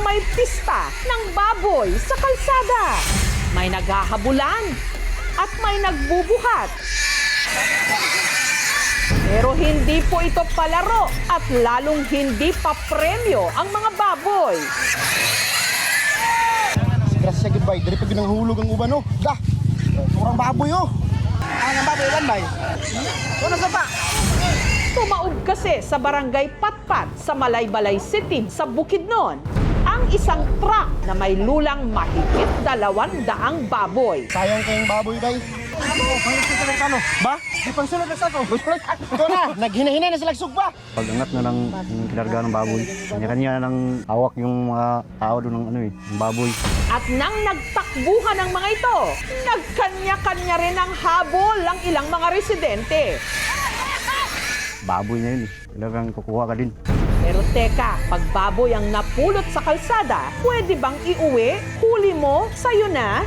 may pista ng baboy sa kalsada. May naghahabulan at may nagbubuhat. Pero hindi po ito palaro at lalong hindi pa premyo ang mga baboy. Grasya gid bay, diri pa ginanghulog ang uban no. Da. Urang baboy oh. Ang baboy lan bay. Ano sa pa? Tumaob kasi sa barangay Patpat sa Malaybalay City sa Bukidnon ang isang truck na may lulang mahigit 200 baboy. Sayang kayong baboy bay. Ba? Di pang sunod na sa ako. Ito na, naghina-hina na sila sugba. Pag-angat na ng kinarga ng baboy, kanya-kanya nang hawak yung mga tao doon ng ng baboy. At nang nagtakbuhan ng mga ito, nagkanya-kanya rin ang habol ang ilang mga residente. Baboy na yun talagang kukuha ka din. Pero teka, pag baboy ang napulot sa kalsada, pwede bang iuwi? Huli mo, sa'yo na?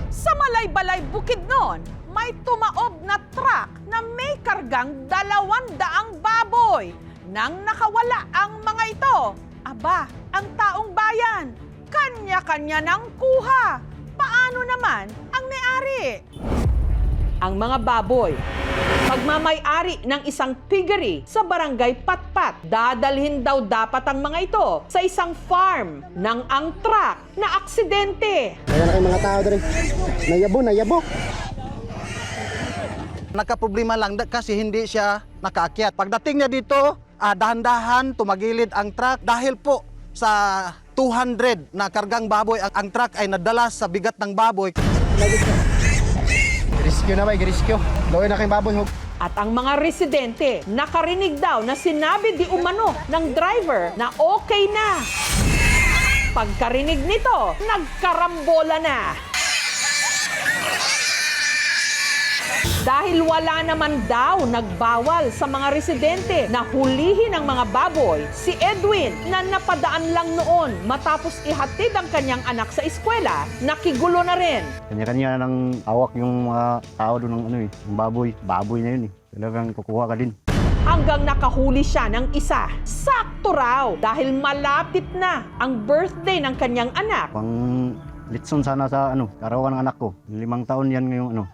Sa Malaybalay, Bukidnon, may tumaob na truck na may kargang 200 baboy. Nang nakawala ang mga ito, aba, ang taong bayan, kanya-kanya ng kuha. Paano naman ang may-ari? Ang mga baboy, pagmamay-ari ng isang piggery sa barangay Patpat. Dadalhin daw dapat ang mga ito sa isang farm nang ang truck na aksidente. Kaya na kayong mga tao diri. Nayabo. Nakaproblema lang kasi hindi siya nakaakyat. Pagdating niya dito, dahan-dahan tumagilid ang truck dahil po sa 200 na kargang baboy ang truck ay nadala sa bigat ng baboy. Giriskyo na bay, giriskyo. Loy na kayong baboy hug. At ang mga residente, nakarinig daw na sinabi di umano ng driver na okay na. Pagkarinig nito, nagkarambola na. Dahil wala naman daw nagbawal sa mga residente na hulihin ang mga baboy, si Edwin na napadaan lang noon matapos ihatid ang kanyang anak sa eskwela, nakigulo na rin. Kanya-kanya nang hawak yung mga tao doon ng ng baboy. Baboy na yun talagang kukuha ka din. Hanggang nakahuli siya ng isa. Sakto raw dahil malapit na ang birthday ng kanyang anak. Pang litson sana sa karawan ng anak ko. 5 taon yan ngayong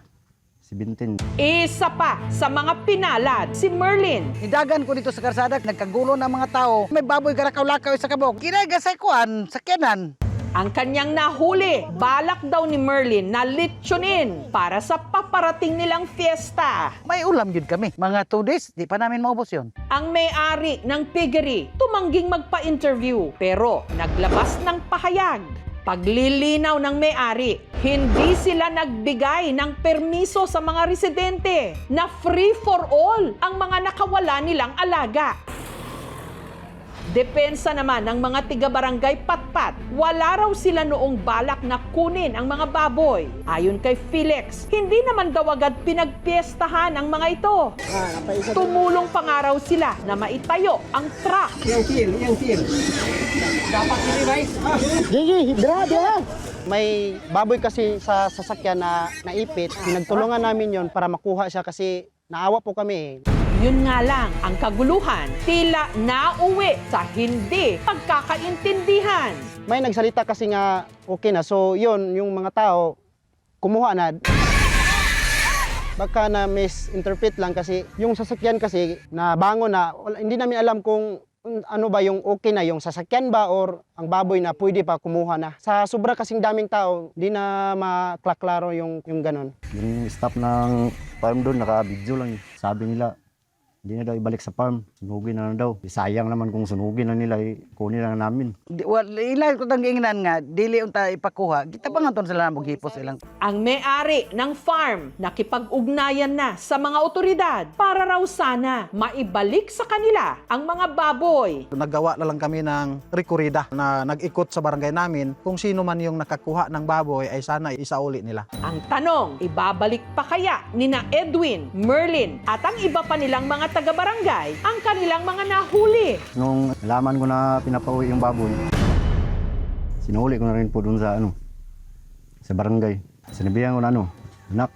17. Isa pa sa mga pinalad, si Merlin. Idagan ko dito sa karsada, nagkagulo ng mga tao. May baboy karakaw-lakaw sa kabog. Kinagasay kuan, sakyanan. Ang kanyang nahuli, balak daw ni Merlin na litsunin para sa paparating nilang fiesta. May ulam yun kami. Mga 2 days, di pa namin maubos yun. Ang may-ari ng piggery tumangging magpa-interview pero naglabas ng pahayag. Paglilinaw ng may-ari, hindi sila nagbigay ng permiso sa mga residente na free for all ang mga nakawala nilang alaga. Depensa naman ng mga tiga-barangay Patpat, wala raw sila noong balak na kunin ang mga baboy. Ayon kay Felix, hindi naman daw agad pinagpiestahan ang mga ito. Tumulong pa nga raw sila na maitayo ang truck. Yang til. Dapat ini bay. Gigi, dra. May baboy kasi sa sasakyan na naipit. Pinagtulungan namin yon para makuha siya kasi naawa po kami. Yun nga lang, ang kaguluhan, tila nauwi sa hindi pagkakaintindihan. May nagsalita kasi nga okay na. So yun, yung mga tao kumuha na. Baka na misinterpret lang kasi yung sasakyan kasi na bango na, hindi namin alam kung ano ba yung okay na, yung sasakyan ba or ang baboy na pwede pa kumuha na. Sa sobra kasing daming tao, di na maklaklaro yung ganon. Yung staff ng farm doon, naka-video lang. Sabi nila, hindi na daw ibalik sa farm. Sunugin na daw. Sayang naman kung sunugin na nila, kunin na namin. Ilan ko tang giingnan nga, dili unta ipakuha. Kita pa nga sila na maghipos ilang. Ang may-ari ng farm nakipag-ugnayan na sa mga otoridad para raw sana maibalik sa kanila ang mga baboy. Naggawa na lang kami ng rekorida na nag-ikot sa barangay namin. Kung sino man yung nakakuha ng baboy ay sana isauli nila. Ang tanong, ibabalik pa kaya nina Edwin, Merlin at ang iba pa nilang mga taga-barangay ang kanilang mga nahuli? Nung nalaman ko na pinapauwi yung baboy, sinuhuli ko na rin po doon sa sa barangay. Sinabihan ko na anak,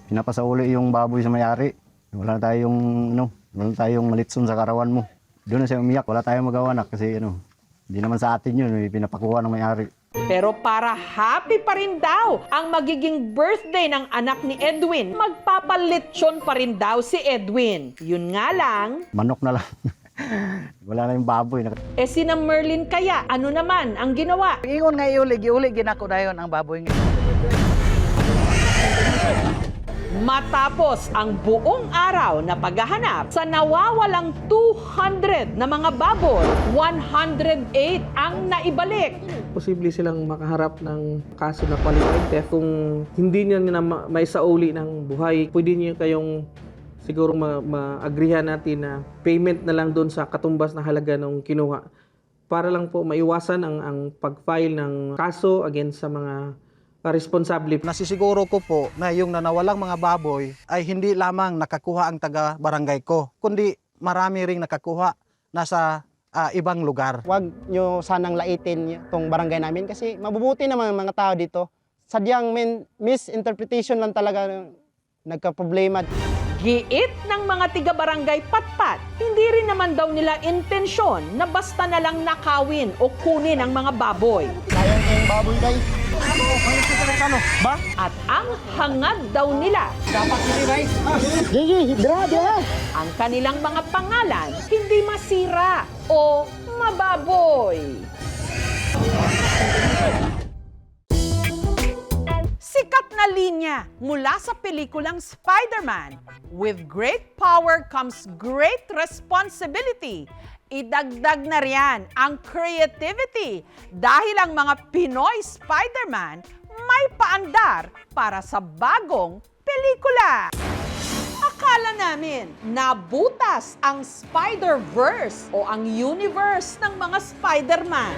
pinapasauli yung baboy sa may-ari. Wala tayong malitson sa karawan mo. Doon na siya umiyak, wala tayong magawa na kasi hindi naman sa atin yun, pinapakuha ng may-ari. Pero para happy pa rin daw ang magiging birthday ng anak ni Edwin, magpapalitsyon pa rin daw si Edwin. Yun nga lang, Manok na lang. Wala na yung baboy. sina Merlin kaya, ano naman ang ginawa? Ingon nga iuli ginako dayon ang baboy nga. Matapos ang buong araw na paghahanap sa nawawalang 200 na mga baboy, 108 ang naibalik. Posible silang makaharap ng kaso na qualified theft. Kung hindi niya na maisauli ng buhay, pwede niyo kayong siguro ma-agreehan natin na payment na lang doon sa katumbas na halaga ng kinuha. Para lang po maiwasan ang pag-file ng kaso against sa mga responsable. Nasisiguro ko po na yung nanawalang mga baboy ay hindi lamang nakakuha ang taga-barangay ko, kundi marami ring nakakuha nasa ibang lugar. Huwag nyo sanang laitin itong barangay namin kasi mabubuti naman ang mga tao dito. Sadyang misinterpretation lang talaga nagka-problema. Giit ng mga tiga-barangay Patpat, hindi rin naman daw nila intensyon na basta na lang nakawin o kunin ang mga baboy. Sayang yung baboy guys. At ang hangad daw nila, ang kanilang mga pangalan hindi masira o mababoy. Sikat na linya mula sa pelikulang Spider-Man. With great power comes great responsibility. Idagdag na riyan ang creativity dahil ang mga Pinoy Spider-Man may paandar para sa bagong pelikula. Akala namin nabutas ang Spider-Verse o ang universe ng mga Spider-Man.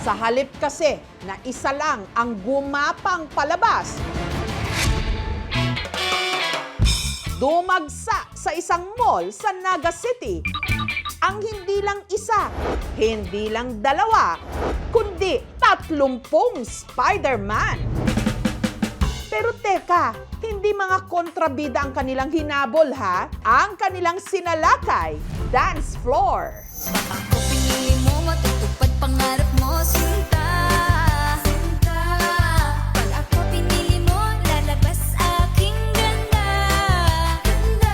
Sa halip kasi na isa lang ang gumapang palabas, dumagsa sa isang mall sa Naga City ang hindi lang isa, hindi lang dalawa, kundi 30 Spider-Man. Pero teka, hindi mga kontrabida ang kanilang hinabol ha? Ang kanilang sinalakay, dance floor. Ako pinili mo, matutupad pangarap mo, sinta. Sinta. Pag ako pinili mo, lalabas aking ganda. Ganda.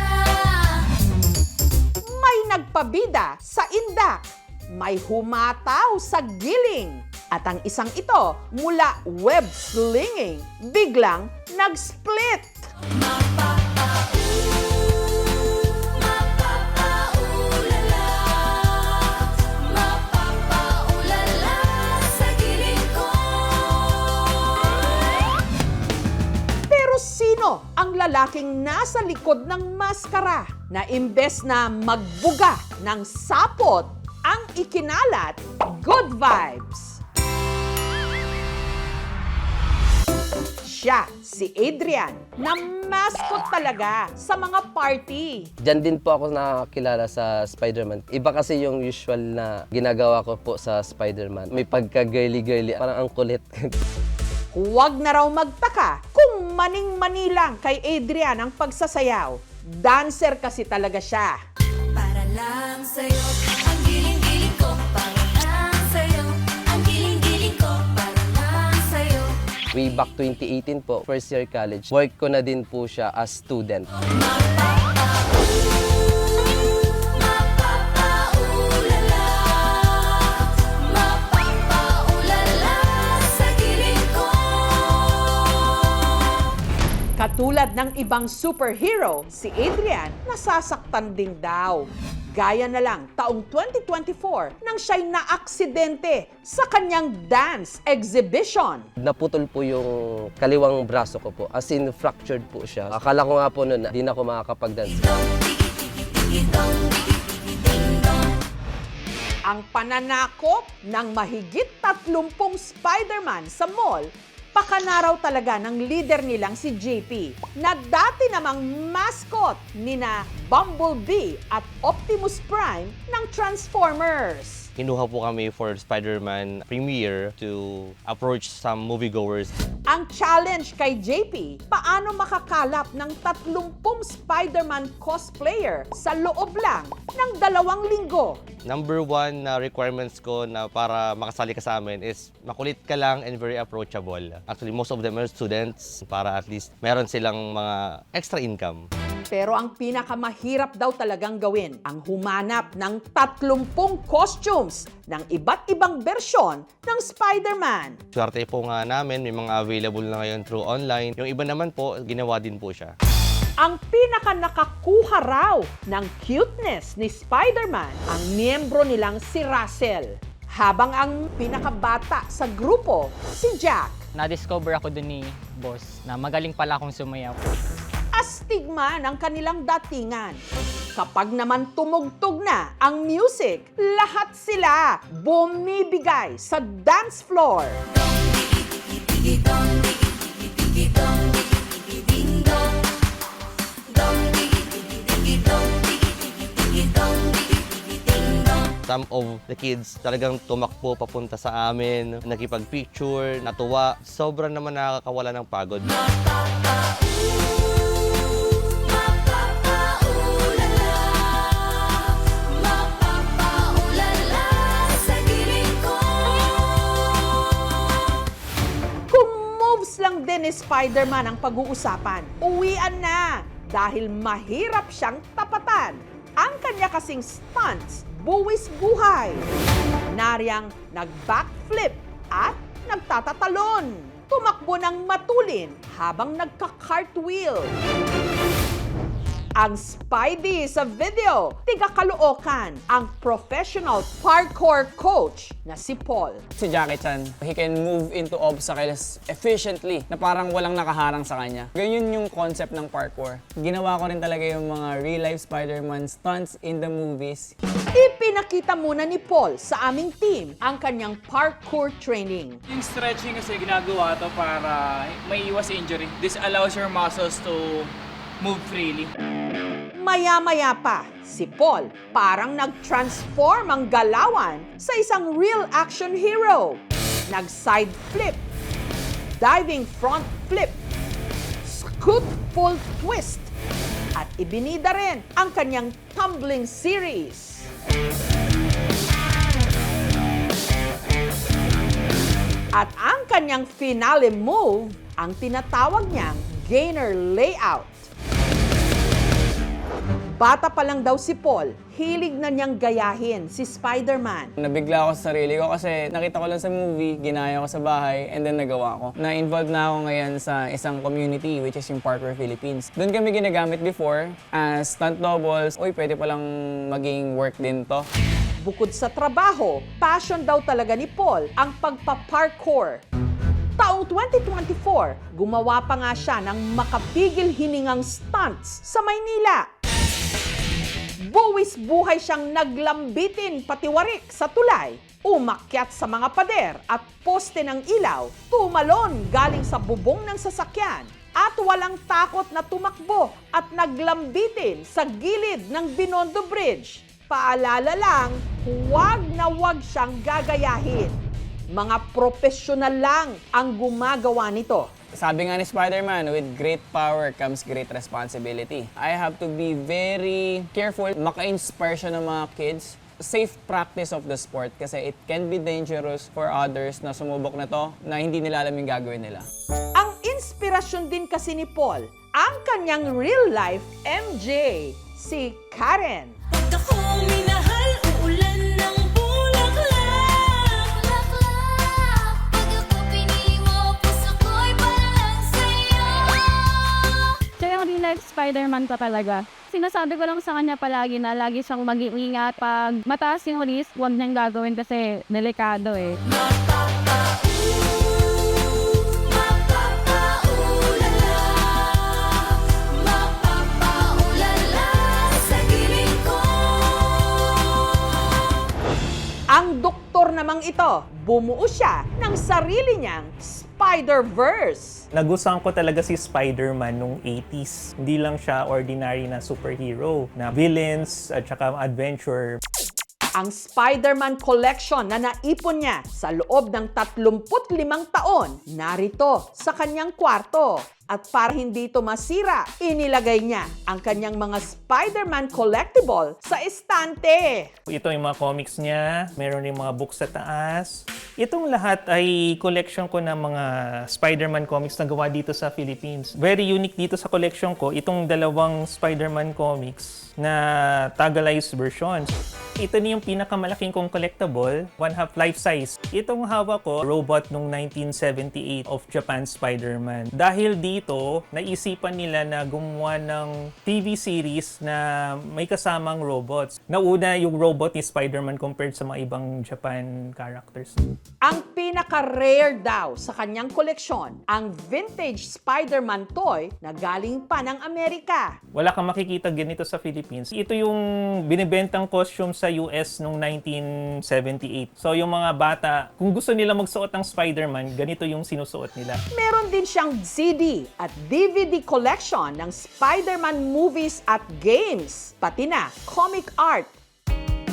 May nagpabida sa indak, may humataw sa giling, at ang isang ito mula web slinging, biglang nag-split. Mapapaulala. Mapapaulala sa giling ko. Pero sino ang lalaking nasa likod ng maskara na imbes na magbuga ng sapot ang ikinalat good vibes? Siya, si Adrian, na mascot talaga sa mga party. Diyan din po ako nakakilala sa Spider-Man. Iba kasi yung usual na ginagawa ko po sa Spider-Man. May pagka-girly-girly, parang ang kulit. Huwag na raw magtaka kung maning-mani lang kay Adrian ang pagsasayaw. Dancer kasi talaga siya. Para lang sa'yo, ang giling-giling ko. Para lang sa'yo, ang giling-giling ko. Para lang sa'yo. Way back 2018 po, first year college, work ko na din po siya as student. Mapapaulala. Mapapaulala sa giling ko. Katulad ng ibang superhero, si Adrian nasasaktan din daw. Gaya na lang taong 2024 nang siya'y naaksidente sa kanyang dance exhibition. Naputol po yung kaliwang braso ko po. As in, fractured po siya. Akala ko nga po noon na di na ako makakapag-dance. Ang pananakop ng mahigit 30 Spider-Man sa mall, pakanaraw talaga ng leader nilang si JP, na dati namang mascot nina Bumblebee at Optimus Prime ng Transformers. Kinuha po kami for Spider-Man premiere to approach some moviegoers. Ang challenge kay JP, paano makakalap ng 30 Spider-Man cosplayer sa loob lang ng 2 linggo? Number one na requirements ko na para makasali ka sa amin is makulit ka lang and very approachable. Actually, most of them are students para at least meron silang mga extra income. Pero ang pinakamahirap daw talagang gawin, ang humanap ng 30 costumes ng iba't ibang bersyon ng Spider-Man. Swerte po nga namin, may mga available na ngayon through online. Yung iba naman po, ginawa din po siya. Ang pinaka-nakakuha raw ng cuteness ni Spider-Man, ang miyembro nilang si Russell. Habang ang pinakabata sa grupo, si Jack. Na-discover ako dun ni boss na magaling pala akong sumayaw. Astigma ng kanilang datingan. Kapag naman tumugtog na ang music, lahat sila bumibigay sa dance floor. Some of the kids talagang tumakbo papunta sa amin, nakipag-picture, natuwa. Sobrang naman nakakawala ng pagod. Kung moves lang din ni Spider-Man ang pag-uusapan, uwian na dahil mahirap siyang tapatan. Ang kanya kasing stunts, buwis buhay. Nariyang nag-backflip at nagtatatalon. Tumakbo ng matulin habang nagka-cartwheel. Ang Spidey sa video, tiga Caloocan, ang professional parkour coach na si Paul. Si Jackie Chan, he can move into obstacles efficiently na parang walang nakaharang sa kanya. Ganyan yung concept ng parkour. Ginawa ko rin talaga yung mga real-life Spider-Man stunts in the movies. Ipinakita muna ni Paul sa aming team ang kanyang parkour training. Yung stretching kasi ginagawa to para may iwas injury. This allows your muscles to move freely. Maya-maya pa, si Paul parang nag-transform ang galawan sa isang real action hero. Nag-side flip, diving front flip, scoop full twist, at ibinida rin ang kanyang tumbling series. At ang kanyang finale move, ang tinatawag niyang gainer layout. Bata pa lang daw si Paul, hilig na niyang gayahin si Spider-Man. Nabigla ako sa sarili ko kasi nakita ko lang sa movie, ginaya ko sa bahay, and then nagawa ko. Na-involved na ako ngayon sa isang community, which is yung Parkour Philippines. Doon kami ginagamit before as stunt doubles. Uy, pwede palang maging work din to. Bukod sa trabaho, passion daw talaga ni Paul ang pagpa-parkour. Taong 2024, gumawa pa nga siya ng makapigil hiningang stunts sa Maynila. Buwis buhay siyang naglambitin patiwarik sa tulay, umakyat sa mga pader at poste ng ilaw, tumalon galing sa bubong ng sasakyan, at walang takot na tumakbo at naglambitin sa gilid ng Binondo Bridge. Paalala lang, huwag na huwag siyang gagayahin. Mga profesional lang ang gumagawa nito. Sabi nga ni Spider-Man, with great power comes great responsibility. I have to be very careful, maka-inspire siya ng mga kids. Safe practice of the sport kasi it can be dangerous for others na sumubok na to na hindi nila alam yung gagawin nila. Ang inspirasyon din kasi ni Paul, ang kanyang real-life MJ, si Karen. Pag ako minahal, uulan ng bulaklak. Pag ako pinili mo, puso ko'y parang sa'yo. Siya yung real life Spider-Man pa talaga. Sinasabi ko lang sa kanya palagi na lagi siyang mag-iingat. Pag mataas yung risk, huwag niyang gagawin kasi delikado eh. Ang doktor namang ito, bumuo siya ng sarili niyang Spider-Verse. Nagustuhan ko talaga si Spider-Man nung 80s. Hindi lang siya ordinary na superhero, na villains at saka adventure. ang Spider-Man collection na naipon niya sa loob ng 35 taon narito sa kanyang kwarto. At para hindi ito masira, inilagay niya ang kanyang mga Spider-Man collectible sa estante. Ito yung mga comics niya, meron yung mga books sa taas. Itong lahat ay collection ko ng mga Spider-Man comics na gawa dito sa Philippines. Very unique dito sa collection ko, itong dalawang Spider-Man comics na Tagalized versions. Ito na yung pinakamalaking kong collectible, 1/2 life size. Itong hawak ko, robot nung 1978 of Japan Spider-Man. Dahil dito, naisipan nila na gumawa ng TV series na may kasamang robots. Nauna yung robot ni Spider-Man compared sa mga ibang Japan characters. Ang pinaka-rare daw sa kanyang koleksyon, ang vintage Spider-Man toy na galing pa ng Amerika. Wala kang makikita ganito sa Philippines. Ito yung binibentang costume sa US noong 1978. So yung mga bata, kung gusto nila magsuot ng Spider-Man, ganito yung sinusuot nila. Meron din siyang CD at DVD collection ng Spider-Man movies at games, pati na comic art.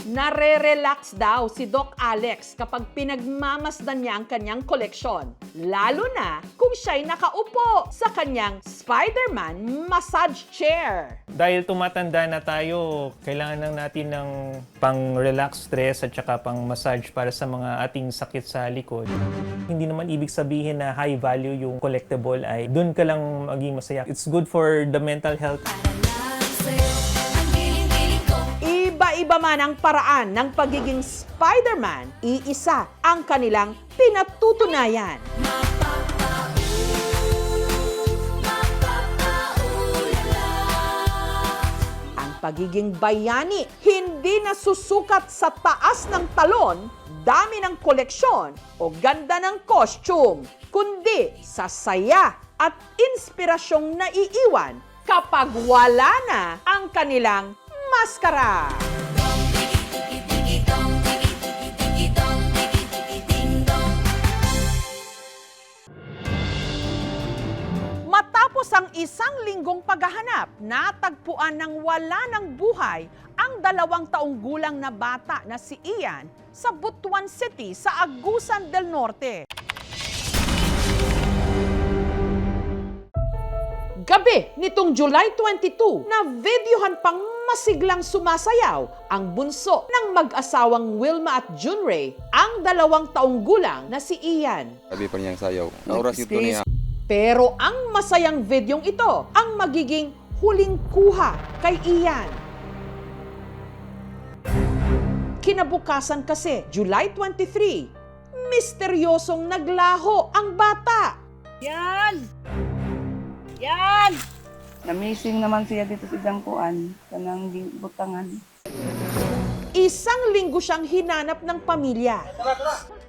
Nare-relax daw si Doc Alex kapag pinagmamasdan niya ang kanyang koleksyon. Lalo na kung siya'y nakaupo sa kanyang Spider-Man massage chair. Dahil tumatanda na tayo, kailangan lang natin ng pang-relax stress at saka pang-massage para sa mga ating sakit sa likod. Hindi naman ibig sabihin na high value yung collectible ay dun ka lang maging masaya. It's good for the mental health. Iba-iba man ang paraan ng pagiging Spider-Man, iisa ang kanilang pinatutunayan. Ang pagiging bayani, hindi nasusukat sa taas ng talon, dami ng koleksyon o ganda ng costume, kundi sa saya at inspirasyong naiiwan kapag wala na ang kanilang maskara. Matapos ang isang linggong paghahanap, natagpuan ng wala ng buhay ang 2 taong gulang na bata na si Ian sa Butuan City sa Agusan del Norte. Gabi nitong July 22 na videohan pang masiglang sumasayaw ang bunso ng mag-asawang Wilma at Junray, ang 2 taong gulang na si Ian. Sabi pa niyang sayaw. Nauras ito niya. Pero ang masayang videong ito ang magiging huling kuha kay Ian. Kinabukasan kasi, July 23, misteryosong naglaho ang bata. Yan! Yan! Na-missing naman siya dito sa Dangkuan, kanang butangan. Isang linggo siyang hinanap ng pamilya,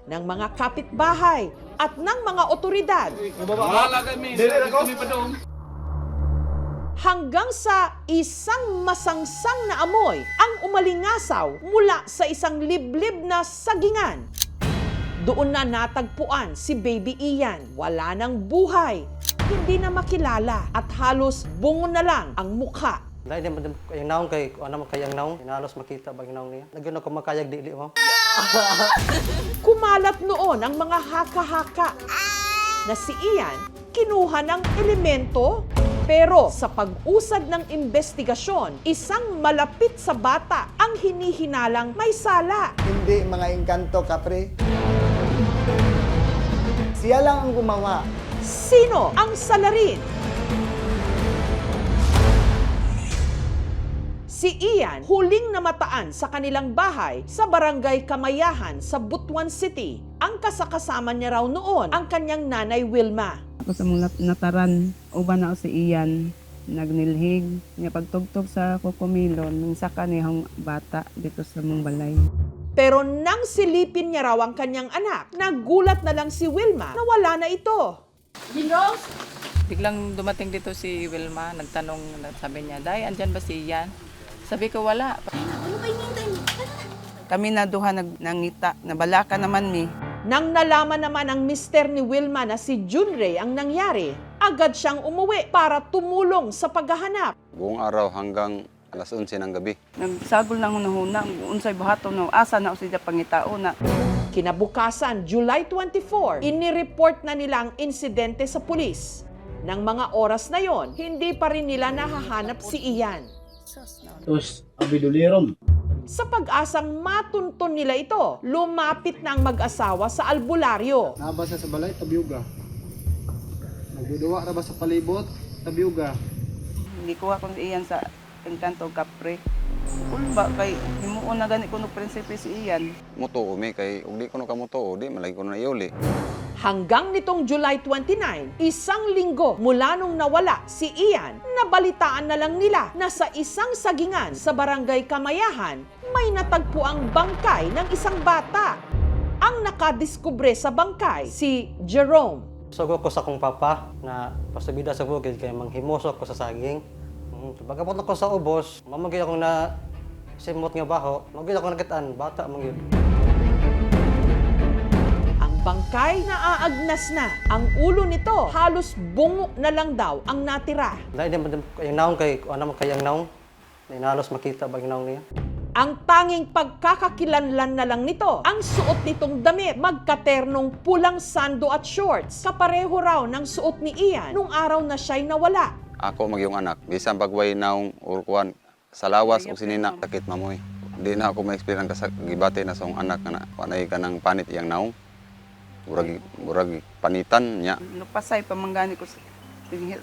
ng mga kapitbahay at ng mga otoridad. Hanggang sa isang masangsang na amoy ang umalingasaw mula sa isang liblib na sagingan. Doon na natagpuan si Baby Ian. Wala nang buhay, hindi na makilala at halos bungo na lang ang mukha. Dahil naman yung naong kay, ano mo kayang naong, hinalos makita ba yung naong niya? Nagyan ako makayag dili mo. Kumalat noon ang mga haka-haka na si Ian kinuha ng elemento. Pero sa pag-usad ng investigasyon, isang malapit sa bata ang hinihinalang may sala. Hindi mga engkanto, kapre. Siya lang ang gumawa. Sino ang salarin? Si Ian, huling namataan sa kanilang bahay sa barangay Kamayahan sa Butuan City. Ang kasakasama niya raw noon ang kanyang nanay Wilma. Ako sa mga nataran, uban na si Ian, nagnilhig, niya pagtugtog sa kukumilon, nang saka niyang bata dito sa mong balay. Pero nang silipin niya raw ang kanyang anak, nagulat na lang si Wilma na wala na ito. Biglang dumating dito si Wilma, nagtanong, sabi niya, Day, andyan ba si Ian? Sabi ko, wala. Ano ba hinihintay mo? Kami na duha nangita, nabala ka naman mi. Nang nalaman naman ang mister ni Wilma na si Junray ang nangyari, agad siyang umuwi para tumulong sa paghahanap. Buong araw hanggang alas 11 ng gabi. Nagsagol ng hunahuna, unsay bahato no, asa na siya pangitao na. Kinabukasan, July 24, inireport na nila ang insidente sa pulis. Nang mga oras na yon, hindi pa rin nila nahahanap si Ian. Tapos, abidulirom. Sa pag-asang matunton nila ito, lumapit na ang mag-asawa sa albularyo. Nabasa sa balay, tabiuga. Nagduduwa ra ba sa palibot, tabiuga. Hindi ko akong iyan sa Encanto Capre. Kulba kay himuon na gani kuno prinsipe si Ian. Muto umi kay ug di ko no kamuto, di malagi ko na iuli. Hanggang nitong July 29, isang linggo mula nung nawala si Ian, nabalitaan na lang nila na sa isang sagingan sa barangay Kamayahan, may natagpo ang bangkay ng isang bata. Ang nakadiskubre sa bangkay, si Jerome. Sugo ko sa akong papa na pasabida sa bukid kay manghimosok ko sa saging. Pagkapot ako sa ubos, mamagay ako na simot nga baho, magay ako nakitaan, bata mangyud. Ang bangkay naaagnas na. Ang ulo nito, halos bungo na lang daw ang natira. Dahil din kayang naong kay, ano man kayang naong, nainalos makita ba yung naong niya? Ang tanging pagkakakilanlan na lang nito, ang suot nitong damit, magkaternong pulang sando at shorts. Kapareho raw ng suot ni Ian nung araw na siya'y nawala. Ako magyong anak, bisan pagway naong urkuan sa lawas o sinina sakit mamoy. Di na ako ma-experience sa gibate na sa akong anak na panay ka ng panit iyang naong. Murag panitan niya. Lupasay pamanggani ko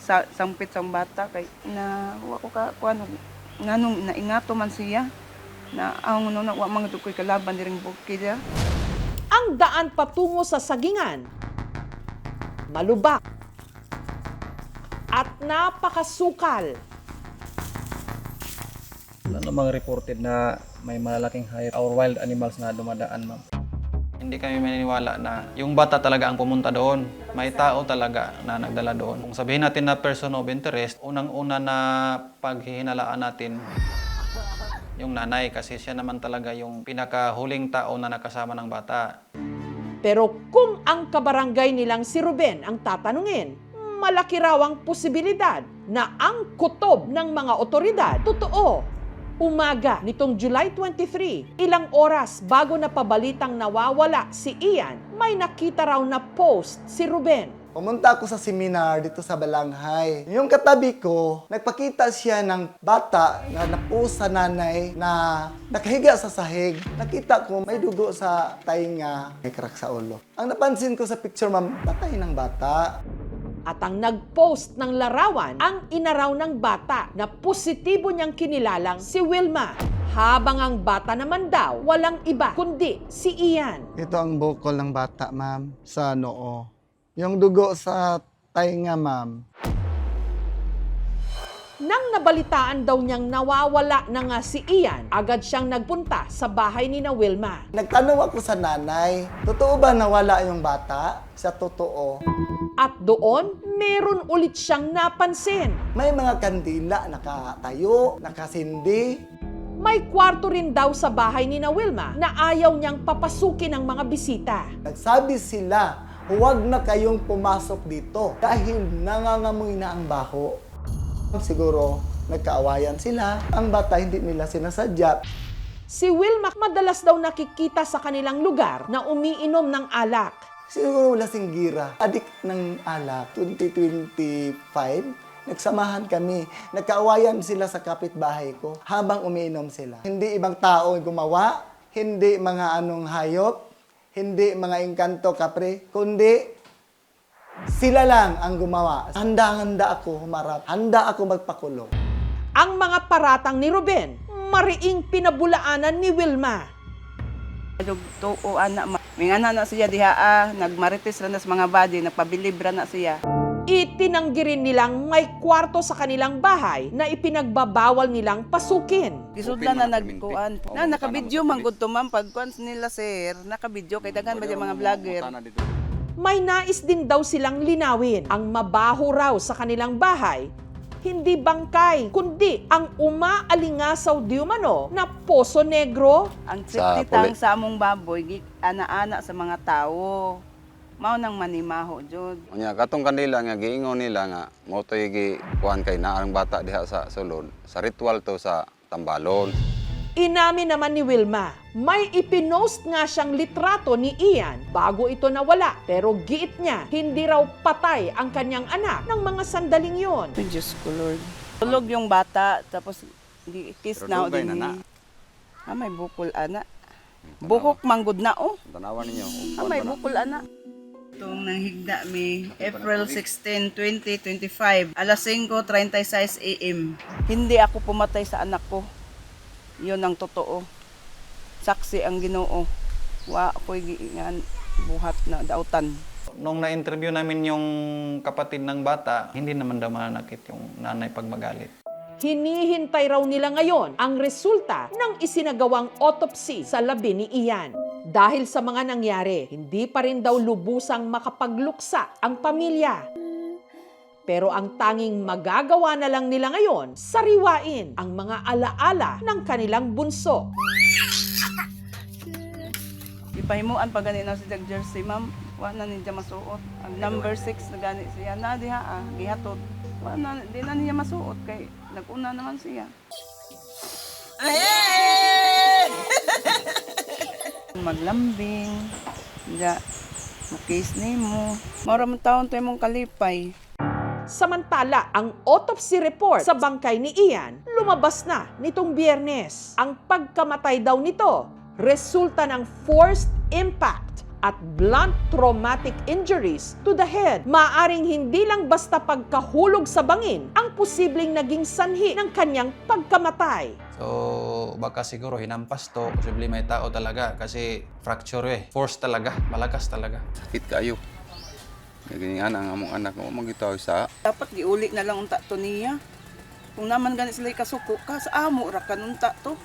sa sampit sang bata kay na wa ko ka kuano nganong naingato man siya na ang no na wa mga dukoy kalaban diring bukid. Ang daan patungo sa sagingan, malubak at napakasukal. Ano mga reported na may malalaking hayop or wild animals na dumadaan, ma'am? Hindi kami maniniwala na yung bata talaga ang pumunta doon. May tao talaga na nagdala doon. Kung sabihin natin na person of interest, unang-una na paghihinalaan natin yung nanay kasi siya naman talaga yung pinakahuling tao na nakasama ng bata. Pero kung ang kabarangay nilang si Ruben ang tatanungin, malaki raw ang posibilidad na ang kutob ng mga otoridad totoo. Umaga nitong July 23, ilang oras bago napabalitang nawawala si Ian, may nakita raw na post si Ruben. Pumunta ako sa seminar dito sa Balanghay. Yung katabi ko, nagpakita siya ng bata na napo sa nanay na nakahiga sa sahig. Nakita ko may dugo sa tainga, may crack sa ulo. Ang napansin ko sa picture, ma'am, patay ng bata. At ang nag-post ng larawan, ang inaraw ng bata na positibo niyang kinilalang si Wilma. Habang ang bata naman daw, walang iba kundi si Ian. Ito ang bukol ng bata, ma'am, sa noo. Yung dugo sa tainga, ma'am. Nang nabalitaan daw niyang nawawala na nga si Ian, agad siyang nagpunta sa bahay ni na Wilma. Nagtanong ako sa nanay, totoo ba nawala yung bata? Sa totoo. At doon, meron ulit siyang napansin. May mga kandila, nakatayo, nakasindi. May kwarto rin daw sa bahay ni na Wilma na ayaw niyang papasukin ng mga bisita. Nagsabi sila, huwag na kayong pumasok dito dahil nangangamoy na ang baho. Siguro nagkaawayan sila. Ang bata hindi nila sinasadya. Si Wilma madalas daw nakikita sa kanilang lugar na umiinom ng alak. Siguro lasing gira. Adik ng alak. 2025, nagsamahan kami. Nagkaawayan sila sa kapitbahay ko habang umiinom sila. Hindi ibang tao gumawa, hindi mga anong hayop, hindi mga Encanto Capre, kundi sila lang ang gumawa. Handa-handa ako humarap. Handa ako magpakulong. Ang mga paratang ni Ruben, mariing pinabulaanan ni Wilma. Tuo anak mingana na siya diha nagmarites ra na sa mga body, nagpabilibra na siya. Itinanggi rin nilang may kwarto sa kanilang bahay na ipinagbabawal nilang pasukin. Gisudlan na nagkuan. Na nakabidyo man gud to ma'am pagkuan nila sir, nakabidyo kay daghan ba mga vlogger. May nais din daw silang linawin. Ang mabaho raw sa kanilang bahay, hindi bangkay, kundi ang umaalingasaw di umano na poso negro. Ang siptitang sa among baboy, ana-ana sa mga tao. Mao nang manimaho, jud. Unya, katong kanila nga giingon nila nga, mo to gi kuhan kay na ang bata diha sa sulod. Sa ritual to sa tambalon. Inamin naman ni Wilma, may ipinost nga siyang litrato ni Ian bago ito nawala. Pero giit niya, hindi raw patay ang kanyang anak ng mga sandaling yon. Ay, Diyos ko, Lord. Tulog yung bata, tapos kiss Pero na dugay din. na na. May bukol, ana. Buhok manggod na, oh. Tanawan ninyo. May bukol, ana. Itong nanghigda mi, April 16, 2025, alas 5:36 AM. Hindi ako pumatay sa anak ko. Yun ang totoo. Saksi ang Ginoo. Wa ako'y buhat na dautan. Nung na-interview namin yung kapatid ng bata, hindi naman daw mananakit yung nanay pag magalit. Hinihintay raw nila ngayon ang resulta ng isinagawang autopsy sa labi ni Ian. Dahil sa mga nangyari, hindi pa rin daw lubusang makapagluksa ang pamilya. Pero ang tanging magagawa na lang nila ngayon, sariwain ang mga alaala ng kanilang bunso. Ipahimuan pa gani na si Dag Jersey, ma'am. Wa na niya masuot. Ang number 6 na gani siya na diha gihatod. Wa na di na niya masuot kay naguna naman siya. Maglambing. Ja mukis nimo. Mara man taon to imong kalipay. Samantala, ang autopsy report sa bangkay ni Ian lumabas na nitong Biyernes. Ang pagkamatay daw nito, resulta ng forced impact at blunt traumatic injuries to the head. Maaring hindi lang basta pagkahulog sa bangin ang posibleng naging sanhi ng kanyang pagkamatay. So, baka siguro hinampas to, posible may tao talaga kasi fracture force talaga, malakas talaga. Sakit kayo. Ganyan ang among anak mo magitaw sa. Dapat giuli na lang unta to niya. Kung naman gani sila kasuko ka sa amo ra kanunta to.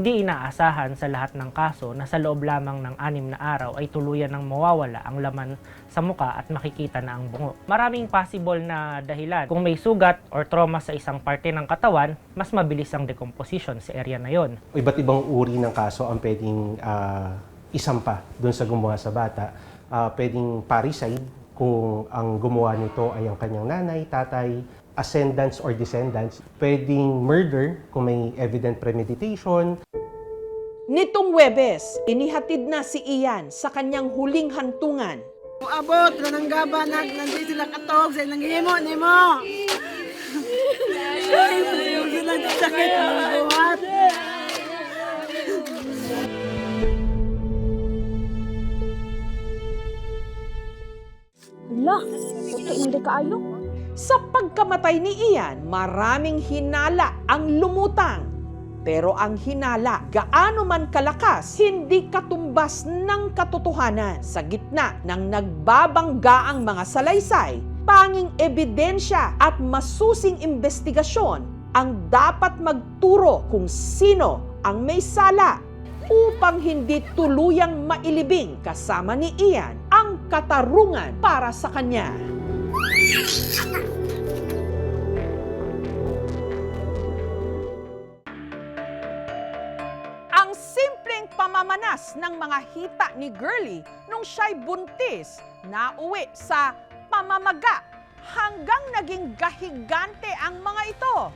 Hindi inaasahan sa lahat ng kaso na sa loob lamang ng 6 na araw ay tuluyan ng mawawala ang laman sa muka at makikita na ang bungo. Maraming possible na dahilan. Kung may sugat or trauma sa isang parte ng katawan, mas mabilis ang decomposition sa area na yon. Iba't ibang uri ng kaso ang pwedeng isampa doon sa gumawa sa bata. Pwedeng parricide kung ang gumawa nito ay ang kanyang nanay, tatay, ascendants or descendants. Pwedeng murder kung may evident premeditation. Nitong Huwebes, inihatid na si Ian sa kanyang huling hantungan. Abot na ng gaba na nandito sila katog sa nanghimo nimo. Sila sakit ng buhat. Hala, hindi kaayo. Sa pagkamatay ni Ian, maraming hinala ang lumutang. Pero ang hinala, gaano man kalakas, hindi katumbas ng katotohanan. Sa gitna ng nagbabanggaang mga salaysay, tanging ebidensya at masusing investigasyon ang dapat magturo kung sino ang may sala upang hindi tuluyang mailibing kasama ni Ian ang katarungan para sa kanya. Ang simpleng pamamanas ng mga hita ni Girlie nung siya'y buntis, nauwi sa pamamaga hanggang naging gahigante ang mga ito.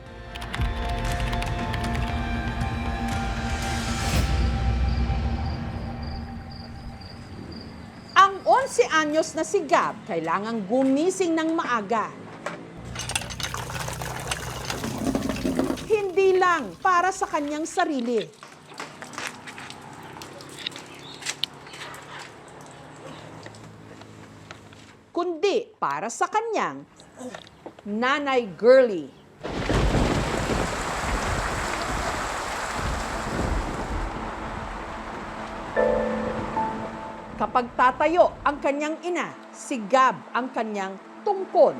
Ang 11 anyos na si Gab kailangang gumising ng maaga. Hindi lang para sa kanyang sarili. Kundi para sa kanyang nanay Girlie. Kapag tatayo ang kanyang ina, si Gab ang kanyang tungkod.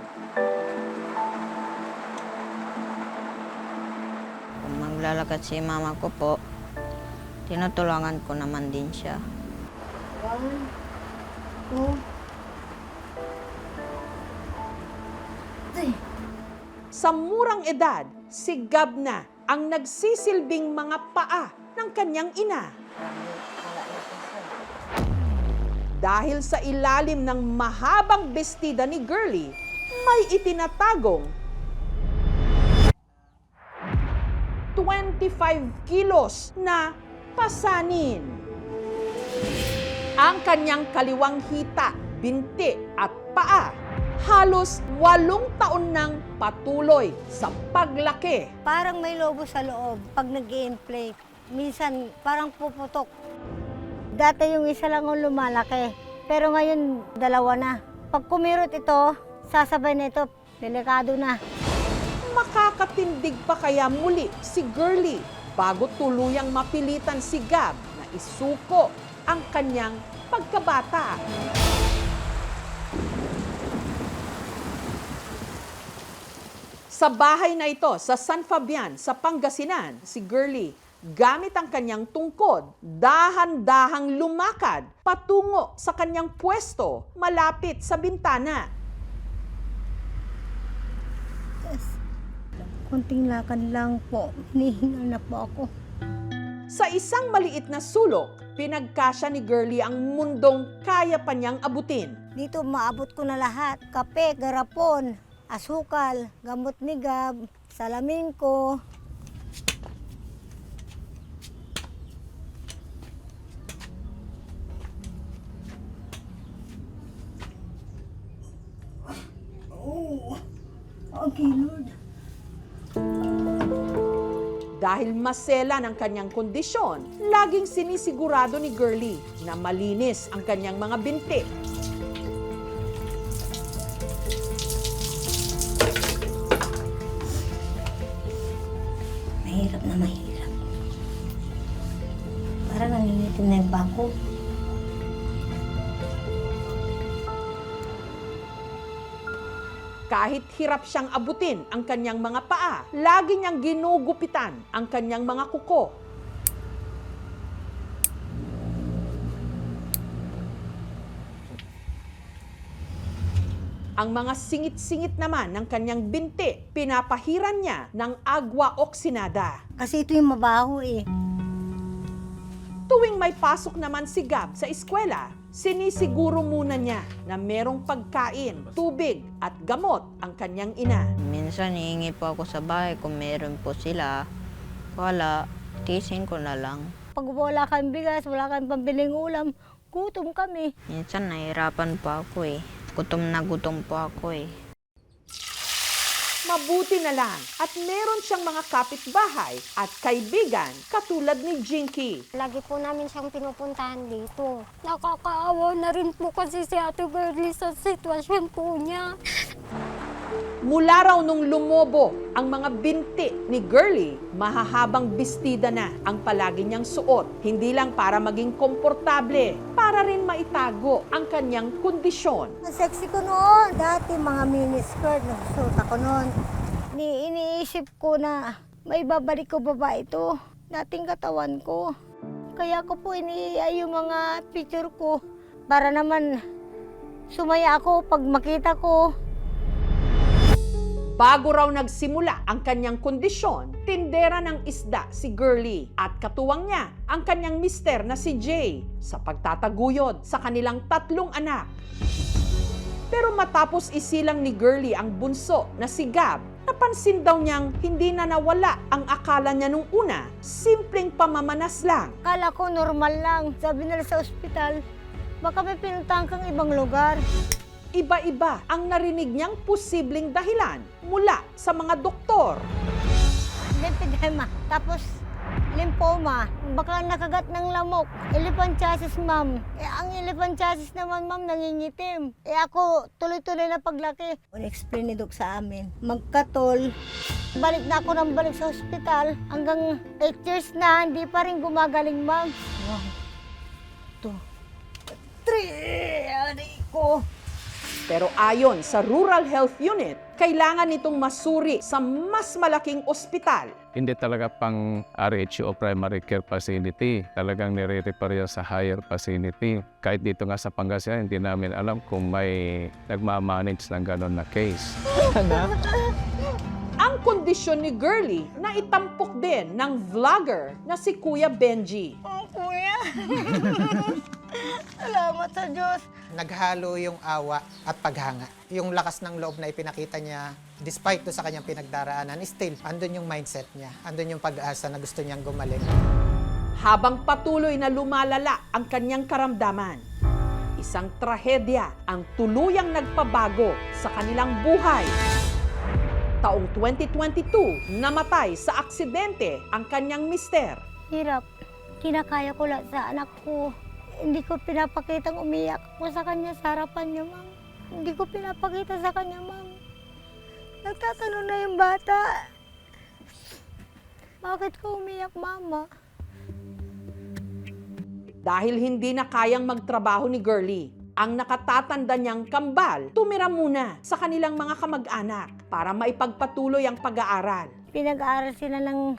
Kung maglalakad si mama ko po, tinutulungan ko naman din siya. 1, 2, 3. Sa murang edad, si Gab na ang nagsisilbing mga paa ng kanyang ina. Dahil sa ilalim ng mahabang bestida ni Girlie, may itinatagong 25 kilos na pasanin. Ang kanyang kaliwang hita, binti at paa, halos 8 taon nang patuloy sa paglaki. Parang may lobo sa loob pag nag-gameplay. Minsan parang puputok. Dati yung isa lang ang lumalaki, pero ngayon 2 na. Pag kumirot ito, sasabay na ito, delikado na. Makakatindig pa kaya muli si Girlie bago tuluyang mapilitan si Gab na isuko ang kanyang pagkabata. Sa bahay na ito sa San Fabian, sa Pangasinan, si Girlie gamit ang kanyang tungkod, dahan-dahang lumakad patungo sa kanyang pwesto malapit sa bintana. Kunting lakad lang po, hinihingal na po ako. Sa isang maliit na sulok, pinagkasya ni Girlie ang mundong kaya pa niyang abutin. Dito maabot ko na lahat. Kape, garapon, asukal, gamot ni Gab, salamin ko. Oh, okay, Lord. Dahil masela ng kanyang kondisyon, laging sinisigurado ni Girlie na malinis ang kanyang mga binti. Mahirap na mahirap. Parang nangingitim na yung bako. Kahit hirap siyang abutin ang kanyang mga paa, lagi niyang ginugupitan ang kanyang mga kuko. Ang mga singit-singit naman ng kanyang binti, pinapahiran niya ng agwa oksinada. Kasi ito yung mabaho eh. Tuwing may pasok naman si Gab sa eskwela, sinisiguro muna niya na merong pagkain, tubig at gamot ang kanyang ina. Minsan hihingi po ako sa bahay kung meron po sila. Wala, tisin ko na lang. Pag wala kang bigas, wala kang pambiling ulam, gutom kami. Minsan nahihirapan po ako eh. Gutom na gutom po ako eh. Mabuti na lang at meron siyang mga kapitbahay at kaibigan katulad ni Jinky. Lagi po namin siyang pinupuntahan dito. Nakakaawa na rin po kasi si Ate Girlie sa sitwasyon po niya. Mula raw nung lumobo ang mga binti ni Girlie, mahahabang bestida na ang palagi niyang suot. Hindi lang para maging komportable, para rin maitago ang kanyang kondisyon. Ang sexy ko noon. Dati mga miniskirt, nagsuot ako noon. Iniisip ko na may babalik ko ba ito? Dating katawan ko. Kaya ko po iniiay yung mga picture ko para naman sumaya ako pag makita ko. Bago raw nagsimula ang kanyang kondisyon, tindera ng isda si Girlie at katuwang niya ang kanyang mister na si Jay sa pagtataguyod sa kanilang 3 anak. Pero matapos isilang ni Girlie ang bunso na si Gab, napansin daw niyang hindi na nawala ang akala niya nung una, simpleng pamamanas lang. Akala ko normal lang. Sabi nila sa ospital, baka may pinuntahan kang ibang lugar. Iba-iba ang narinig niyang posibleng dahilan mula sa mga doktor. Lymphedema, tapos lymphoma, baka nakagat ng lamok, elephantiasis ma'am. Ang elephantiasis naman ma'am nangingitim. Ako tuloy-tuloy na paglaki. Un-explain ni Doc sa amin, magkatol. Balik na ako ng balik sa ospital. Hanggang 8 years na, hindi pa rin gumagaling ma'am. 1, 2, 3, aray ko. Pero ayon sa Rural Health Unit, kailangan nitong masuri sa mas malaking ospital. Hindi talaga pang RHO o primary care facility. Talagang nire-refer yan sa higher facility. Kahit dito nga sa Pangasinan, hindi namin alam kung may nagmamanage ng gano'n na case. Ang kondisyon ni Girlie na itampok din ng vlogger na si Kuya Benji. Oh, Kuya! Salamat sa Diyos. Naghalo yung awa at paghanga. Yung lakas ng loob na ipinakita niya, despite to sa kanyang pinagdaraanan, still, andun yung mindset niya. Andun yung pag-asa na gusto niyang gumaling. Habang patuloy na lumalala ang kanyang karamdaman, isang trahedya ang tuluyang nagpabago sa kanilang buhay. Taong 2022, namatay sa aksidente ang kanyang mister. Hirap. Kinakaya ko lang sa anak ko. Hindi ko pinapakitang umiyak ko sa kanya sa harapan niya, ma'am. Hindi ko pinapakita sa kanya, ma'am. Nagtatanong na yung bata. Bakit ka umiyak, mama? Dahil hindi na kayang magtrabaho ni Girlie, ang nakatatanda niyang kambal tumira muna sa kanilang mga kamag-anak para maipagpatuloy ang pag-aaral. Pinag-aaral sila ng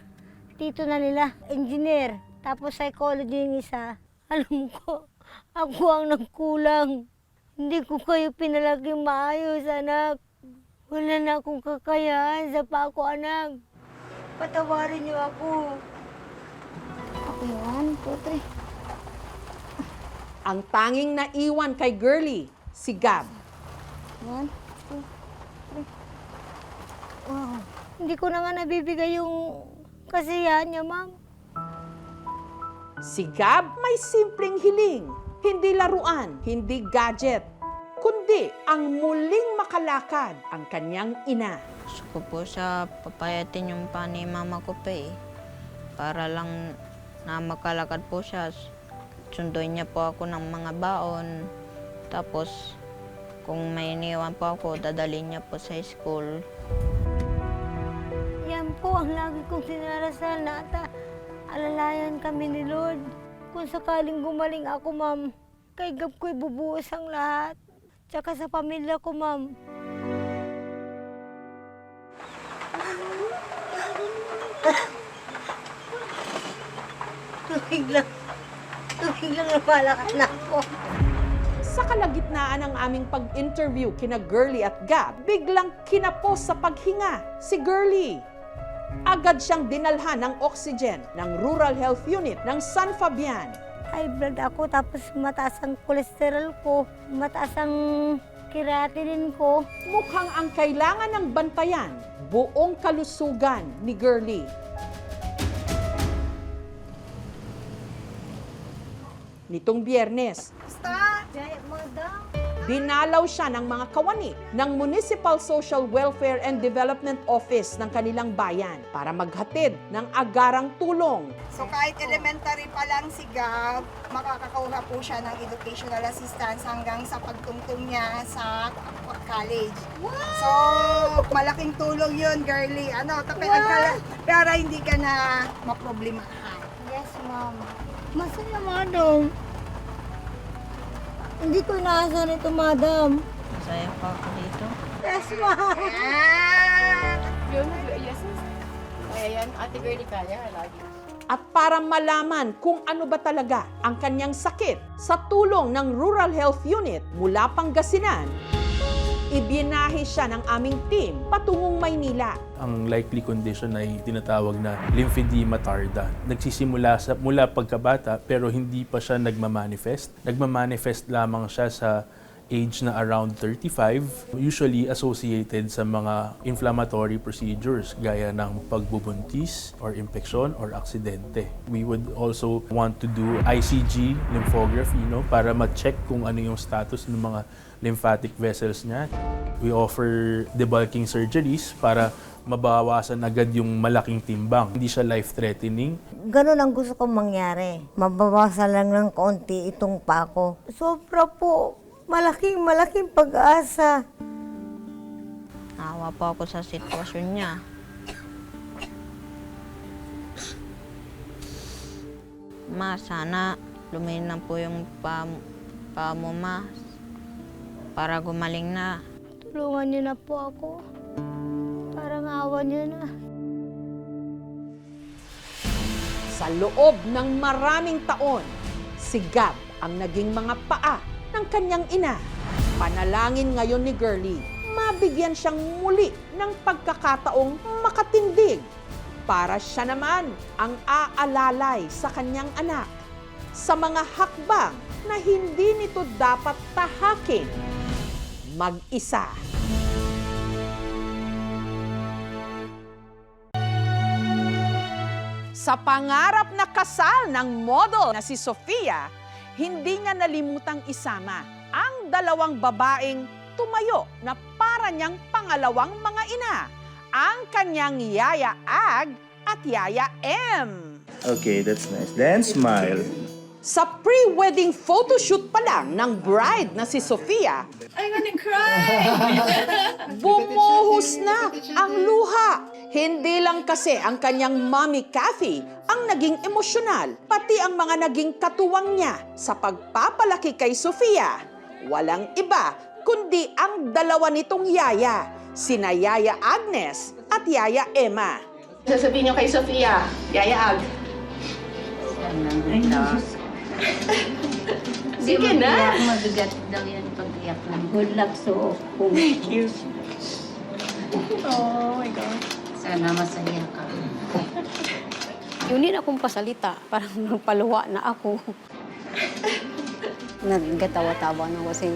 tito na nila, engineer. Tapos psychology yung isa. Alam ko, ako ang nagkulang. Hindi ko kayo pinalaging maayos, anak. Wala na akong kakayahan sa pako, anak. Patawarin niyo ako. Okay, 1, 2, 3. Ang tanging naiwan kay Girlie, si Gab. 1, 2, 3. Wow. Hindi ko na nga nabibigay yung kasiyahan niya, ma'am. Si Gab may simpleng hiling, hindi laruan, hindi gadget, kundi ang muling makalakad ang kanyang ina. Gusto ko po siya papayatin yung pa ni mama ko pa para lang na makalakad po siya. Sunduin niya po ako ng mga baon. Tapos kung may iniwan po ako, dadalhin niya po sa school. Yan po ang lagi kong sinarasal na alalayan kami ni Lord. Kung sakaling gumaling ako, ma'am, kay Gab ko'y bubuhos ang lahat. Tsaka sa pamilya ko, ma'am. Tumig lang napalakas na ako. Sa kalagitnaan ng aming pag-interview kina Girlie at Gab, biglang kinapos sa paghinga si Girlie. Agad siyang dinalhan ng oxygen ng Rural Health Unit ng San Fabian. High blood ako, tapos mataas ang kolesterol ko, mataas ang creatinine ko. Mukhang ang kailangan ng bantayan, buong kalusugan ni Girlie. Nitong Biyernes, dinalaw siya ng mga kawani ng Municipal Social Welfare and Development Office ng kanilang bayan para maghatid ng agarang tulong. So kahit elementary pa lang si Gab, makakakuha po siya ng educational assistance hanggang sa pagtungtong niya sa college. So malaking tulong yun, Girlie. Para hindi ka na maproblemahan. Yes, ma'am. Masaya, madam. Hindi ko inaasahan ito, madam. Masaya pa ako dito. Yes, ma'am. Yes, kaya yan, Ate Girlie, kaya lagi. At para malaman kung ano ba talaga ang kanyang sakit, sa tulong ng Rural Health Unit mula Pangasinan, ibinahe siya ng aming team patungong Maynila. Ang likely condition ay tinatawag na lymphedema tarda. Nagsisimula mula pagkabata pero hindi pa siya nagmamanifest. Nagmamanifest lamang siya sa age na around 35, usually associated sa mga inflammatory procedures gaya ng pagbubuntis or impeksyon or aksidente. We would also want to do ICG lymphography para ma-check kung ano yung status ng mga lymphatic vessels niya. We offer debulking surgeries para mabawasan agad yung malaking timbang. Hindi siya life-threatening. Ganun ang gusto kong mangyari. Mabawasan lang ng konti itong pako. Sobra po. Malaking pag-asa. Naawa po ako sa sitwasyon niya. Ma, sana lumayan na po yung paa mo, ma. Para gumaling na. Tulungan niyo na po ako. Parang awa niyo na. Sa loob ng maraming taon, si Gab ang naging mga paa ng kanyang ina. Panalangin ngayon ni Girlie, mabigyan siyang muli ng pagkakataong makatindig para siya naman ang aalalay sa kanyang anak. sa mga hakbang na hindi nito dapat tahakin mag-isa. Sa pangarap na kasal ng model na si Sofia, hindi niya nalimutang isama ang dalawang babaeng tumayo na para niyang pangalawang mga ina, ang kanyang Yaya Ag at Yaya M. Okay, that's nice. Then smile. Sa pre-wedding photoshoot pa lang ng bride na si Sofia, I'm gonna cry! bumuhos na ang luha. Hindi lang kasi ang kanyang mommy Kathy ang naging emosyonal, pati ang mga naging katuwang niya sa pagpapalaki kay Sofia. Walang iba kundi ang dalawa nitong yaya, sina Yaya Agnes at Yaya Emma. Sasabihin niyo kay Sofia, Yaya Ag. Sige na. Mabigat daw yan pag-iyak lang. Good luck so. Thank you. Oh my God. Sana masaya ka. Yun din akong pasalita, parang nagpaluwa na ako. Nagkatawa-tawa na kasi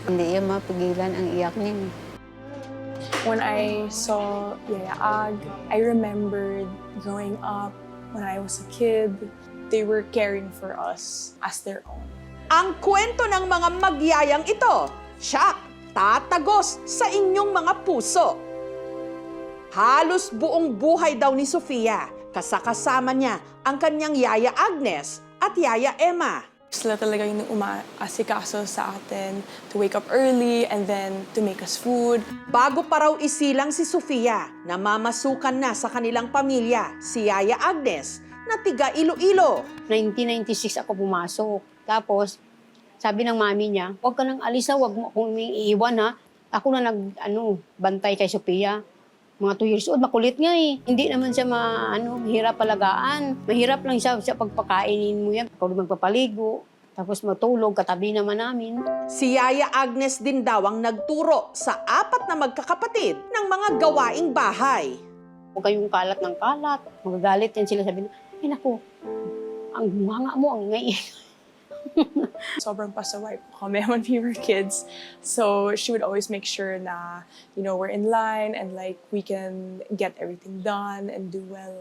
hindi yan mapigilan ang iyak niya. When I saw Yaya Ag, I remembered growing up when I was a kid, they were caring for us as their own. Ang kwento ng mga magyayang ito, siyak, tatagos sa inyong mga puso. Halos buong buhay daw ni Sofia, kasakasama niya ang kanyang Yaya Agnes at Yaya Emma. Sila talaga yung umaasikaso sa atin to wake up early and then to make us food. Bago pa raw isilang si Sofia, namamasukan na sa kanilang pamilya si Yaya Agnes na tiga Iloilo. 1996 ako pumasok. Tapos, sabi ng mami niya, huwag ka nang alis na, huwag mo akong iiwan ha. Ako na bantay kay Sofia. Mga 2 years old, makulit nga eh. Hindi naman siya mahirap palagaan. Mahirap lang siya pagpakainin mo yan. Ako magpapaligo, tapos matulog, katabi naman namin. Si Yaya Agnes din daw ang nagturo sa 4 na magkakapatid ng mga gawaing bahay. Huwag kayong kalat ng kalat. Magagalit yan sila, sabi na, ay naku, ang mga mo, ang ngay. Sobrang pasaway po kami when we were kids. So she would always make sure na, we're in line and like we can get everything done and do well.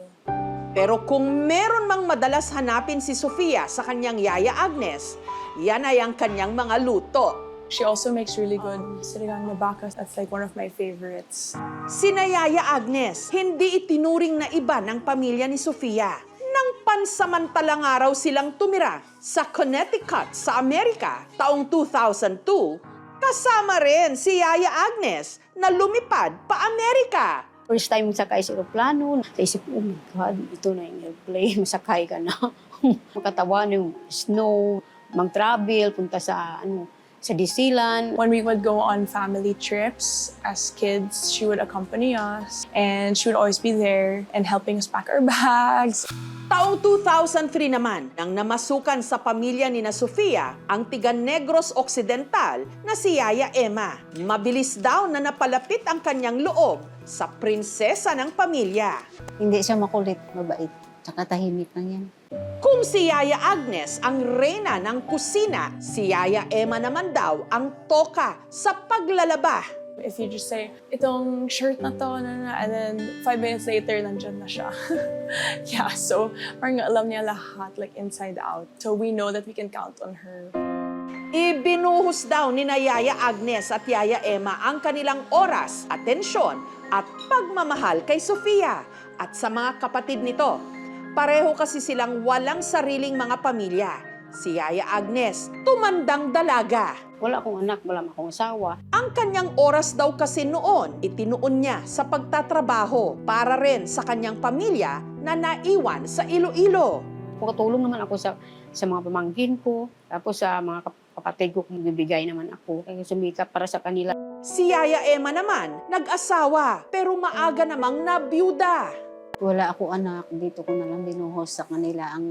Pero kung meron mang madalas hanapin si Sofia sa kanyang Yaya Agnes, yan ay ang kanyang mga luto. She also makes really good sinigang na baka. That's like one of my favorites. Sina Yaya Agnes, hindi itinuring na iba ng pamilya ni Sofia. Nang pansamantalang araw silang tumira sa Connecticut sa Amerika taong 2002, kasama rin si Yaya Agnes na lumipad pa Amerika. First time sakay sa aeroplano, naisip ko, oh my God, ito na yung airplane, masakay ka na. Makatawa yung snow, mag-travel, punta sa Disneyland. When we would go on family trips as kids, she would accompany us and she would always be there and helping us pack our bags. Taong 2003 naman, nang namasukan sa pamilya ni na Sofia ang tiga Negros Occidental na si Yaya Emma. Mabilis daw na napalapit ang kanyang loob sa prinsesa ng pamilya. Hindi siya makulit, mabait, tsaka tahimik lang yan. Kung si Yaya Agnes ang reyna ng kusina, si Yaya Emma naman daw ang toka sa paglalaba. If you just say, itong shirt na to, and then 5 minutes later, nandyan na siya. Yeah, so parang alam niya lahat, like inside out. So we know that we can count on her. Ibinuhos daw ni na Yaya Agnes at Yaya Emma ang kanilang oras, atensyon at pagmamahal kay Sofia at sa mga kapatid nito. Pareho kasi silang walang sariling mga pamilya. Si Yaya Agnes, tumandang dalaga. Wala akong anak, wala akong asawa. Ang kanyang oras daw kasi noon, itinuon niya sa pagtatrabaho para rin sa kanyang pamilya na naiwan sa Iloilo. Pagkatulong naman ako sa mga pamangkin ko, tapos sa mga kapatid ko, kung bibigay naman ako. Kaya sumikap para sa kanila. Si Yaya Emma naman, nag-asawa, pero maaga namang nabiyuda. Wala ako anak, dito ko na lang binuhos sa kanila ang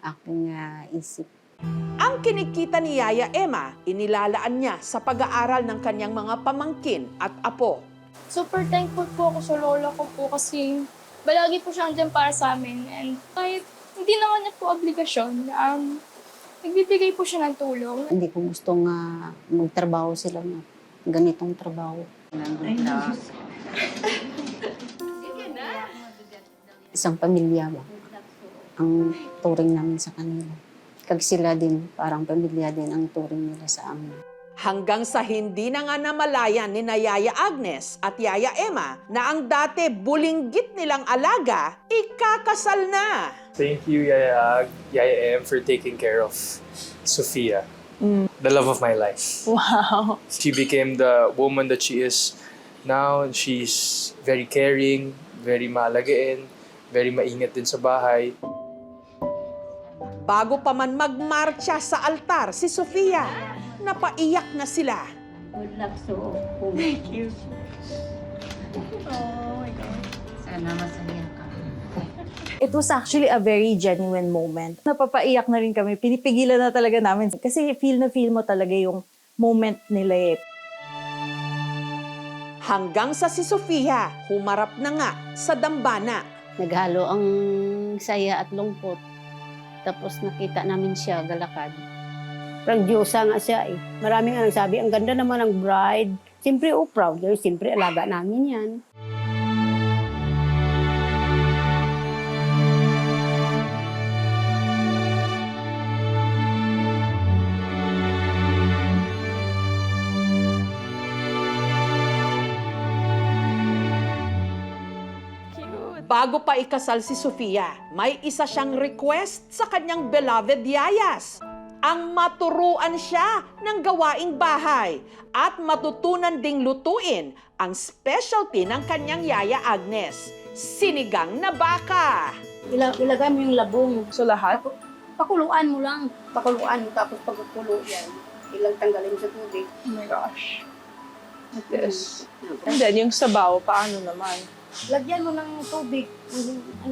aking isip. Ang kinikita ni Yaya Emma, inilalaan niya sa pag-aaral ng kanyang mga pamangkin at apo. Super thankful po ako sa lola ko po kasi balagi po siya andyan para sa amin. And kahit Hindi naman niya po obligasyon. Nagbibigay po siya ng tulong. Hindi ko gustong magtrabaho sila na ganitong trabaho. Isang pamilya ba? Ang turing namin sa kanila. Kag sila din, parang pamilya din ang turing nila sa amin. Hanggang sa hindi na nga namalayan ni na Yaya Agnes at Yaya Emma na ang dati bulinggit nilang alaga, ikakasal na. Thank you, Yaya Em, for taking care of Sophia, the love of my life. Wow. She became the woman that she is now. She's very caring, very maalagain, very maingat din sa bahay. Bago pa man magmarcha sa altar si Sofia, napaiyak na sila. Good luck, so. Thank you. Oh my God. Sana masaya ka. It was actually a very genuine moment. Napapaiyak na rin kami. Pinipigilan na talaga namin. Kasi feel mo talaga yung moment nila eh. Hanggang sa si Sofia, humarap na nga sa dambana. Naghalo ang saya at lungkot. Tapos nakita namin siya galakad. Parang Diyosa nga siya eh. Maraming ang sabi, ang ganda naman ng bride. Siyempre, proud. Siyempre, alaga namin yan. Bago pa ikasal si Sofia, may isa siyang request sa kanyang beloved yayas. Ang maturuan siya ng gawaing bahay at matutunan ding lutuin ang specialty ng kanyang yaya Agnes, sinigang na baka. Ilagay mo yung labong. So lahat? Pakuluan mo lang. Pakuluan mo tapos pagkukulo yan. Ilang tanggalin sa tubig. Oh my gosh. Like this. And then yung sabaw, paano naman? Lagyan mo ng tubig,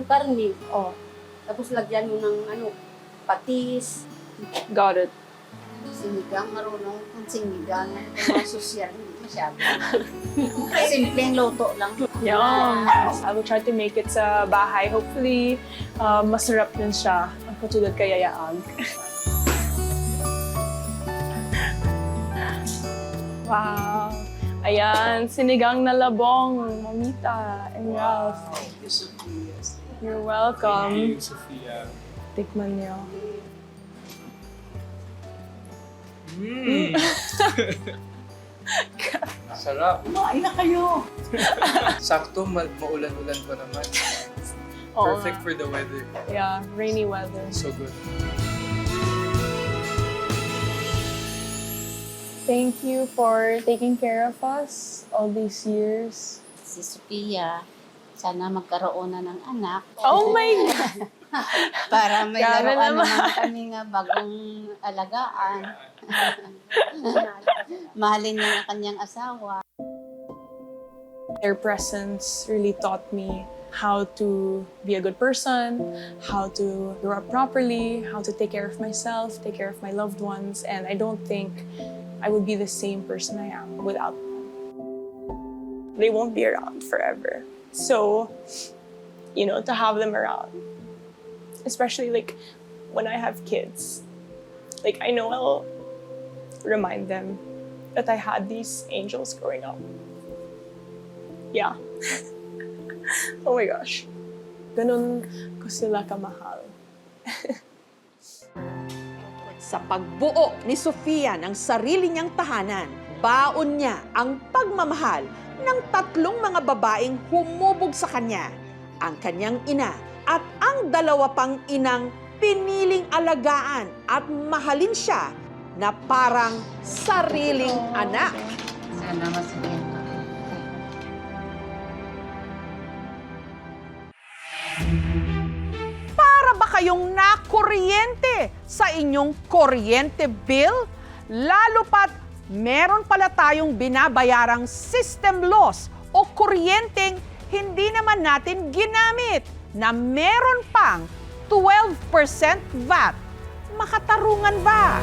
karne. Oh. Tapos lagyan mo ng patis. Got it. Sinigang, marunong kung sinigang. Mga sosyal, hindi masyado. Simpleng luto lang. Yum! I will try to make it sa bahay. Hopefully, masarap din siya. Ang katulad kay Yaya Ag. Wow! Ayan, sinigang na labong, Mamita and Ralph. Thank you, Sophia. You're welcome. Thank you, Sophia. Tikman niyo. Sarap. Kumain na kayo. Sakto, maulan-ulan pa naman. Oo Perfect nga. for the weather. Yeah, rainy weather. So good. Thank you for taking care of us all these years. Si Sophia, sana magkaroon na ng anak. Oh my God! Para may Grabe laruan naman. naman kami nga bagong alagaan. Mahalin niya ang kanyang asawa. Their presence really taught me how to be a good person, how to grow up properly, how to take care of myself, take care of my loved ones, and I don't think I would be the same person I am without them. They won't be around forever. So, to have them around, especially like when I have kids, like I know I'll remind them that I had these angels growing up. Yeah. Oh my gosh. Ganun ko sila kamahal. Sa pagbuo ni Sofia ng sarili niyang tahanan, baon niya ang pagmamahal ng tatlong mga babaeng humubog sa kanya, ang kanyang ina at ang dalawa pang inang piniling alagaan at mahalin siya na parang sariling anak. Sana masaya ka. Para ba kayong nakuryente sa inyong kuryente bill? Lalo pat meron pala tayong binabayarang system loss o kuryenteng hindi naman natin ginamit na meron pang 12% VAT. Makatarungan ba?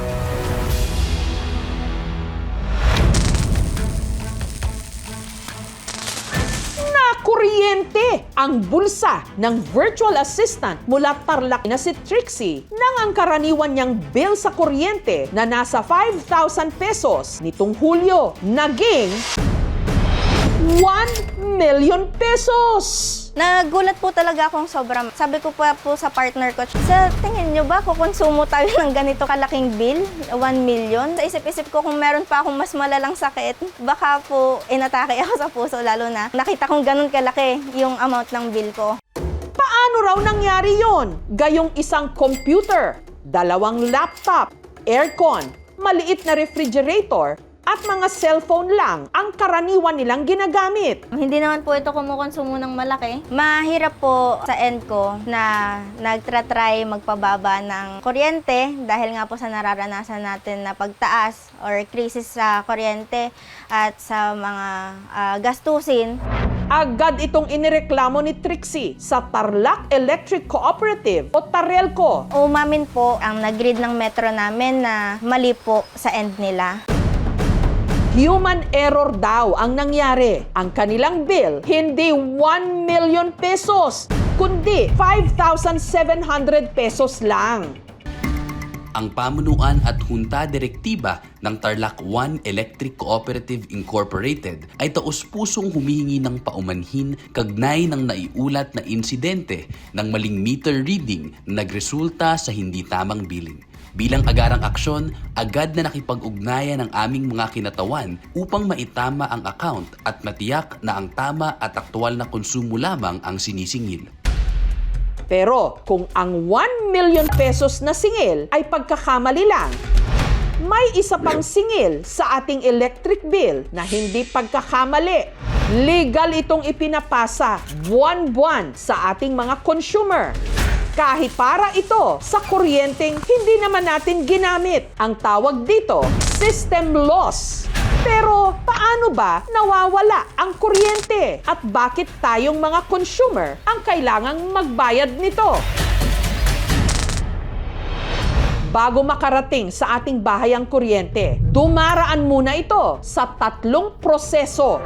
Nakuryente ang bulsa ng virtual assistant mula Tarlac na si Trixie nang ang karaniwan niyang bill sa kuryente na nasa 5,000 pesos nitong Hulyo naging 1 million pesos. Nagulat po talaga akong sobra. Sabi ko po sa partner ko, sa tingin nyo ba kukonsumo tayo ng ganito kalaking bill? 1 million? Sa isip-isip ko kung meron pa akong mas malalang sakit, baka po inatake ako sa puso, lalo na nakita kong ganun kalaki yung amount ng bill ko. Paano raw nangyari yon? Gayong isang computer, 2 laptop, aircon, maliit na refrigerator, at mga cellphone lang ang karaniwan nilang ginagamit. Hindi naman po ito kumukonsumo ng malaki. Mahirap po sa end ko na nagtratry magpababa ng kuryente dahil nga po sa nararanasan natin na pagtaas or krisis sa kuryente at sa mga gastusin. Agad itong inireklamo ni Trixie sa Tarlac Electric Cooperative o Tarelco. Umamin po ang nag-grid ng metro namin na mali po sa end nila. Human error daw ang nangyari. Ang kanilang bill, hindi 1 million pesos, kundi 5,700 pesos lang. Ang pamunuan at hunta direktiba ng Tarlac 1 Electric Cooperative Incorporated ay taos-pusong humihingi ng paumanhin kagnay ng naiulat na insidente ng maling meter reading na nagresulta sa hindi tamang billing. Bilang agarang aksyon, agad na nakipag-ugnayan ang aming mga kinatawan upang maitama ang account at matiyak na ang tama at aktwal na konsumo lamang ang sinisingil. Pero kung ang 1 million pesos na singil ay pagkakamali lang, may isa pang singil sa ating electric bill na hindi pagkakamali. Legal itong ipinapasa buwan-buwan sa ating mga consumer. Kahit para ito sa kuryenteng hindi naman natin ginamit. Ang tawag dito, system loss. Pero paano ba nawawala ang kuryente? At bakit tayong mga consumer ang kailangang magbayad nito? Bago makarating sa ating bahay ang kuryente, dumaraan muna ito sa 3 proseso.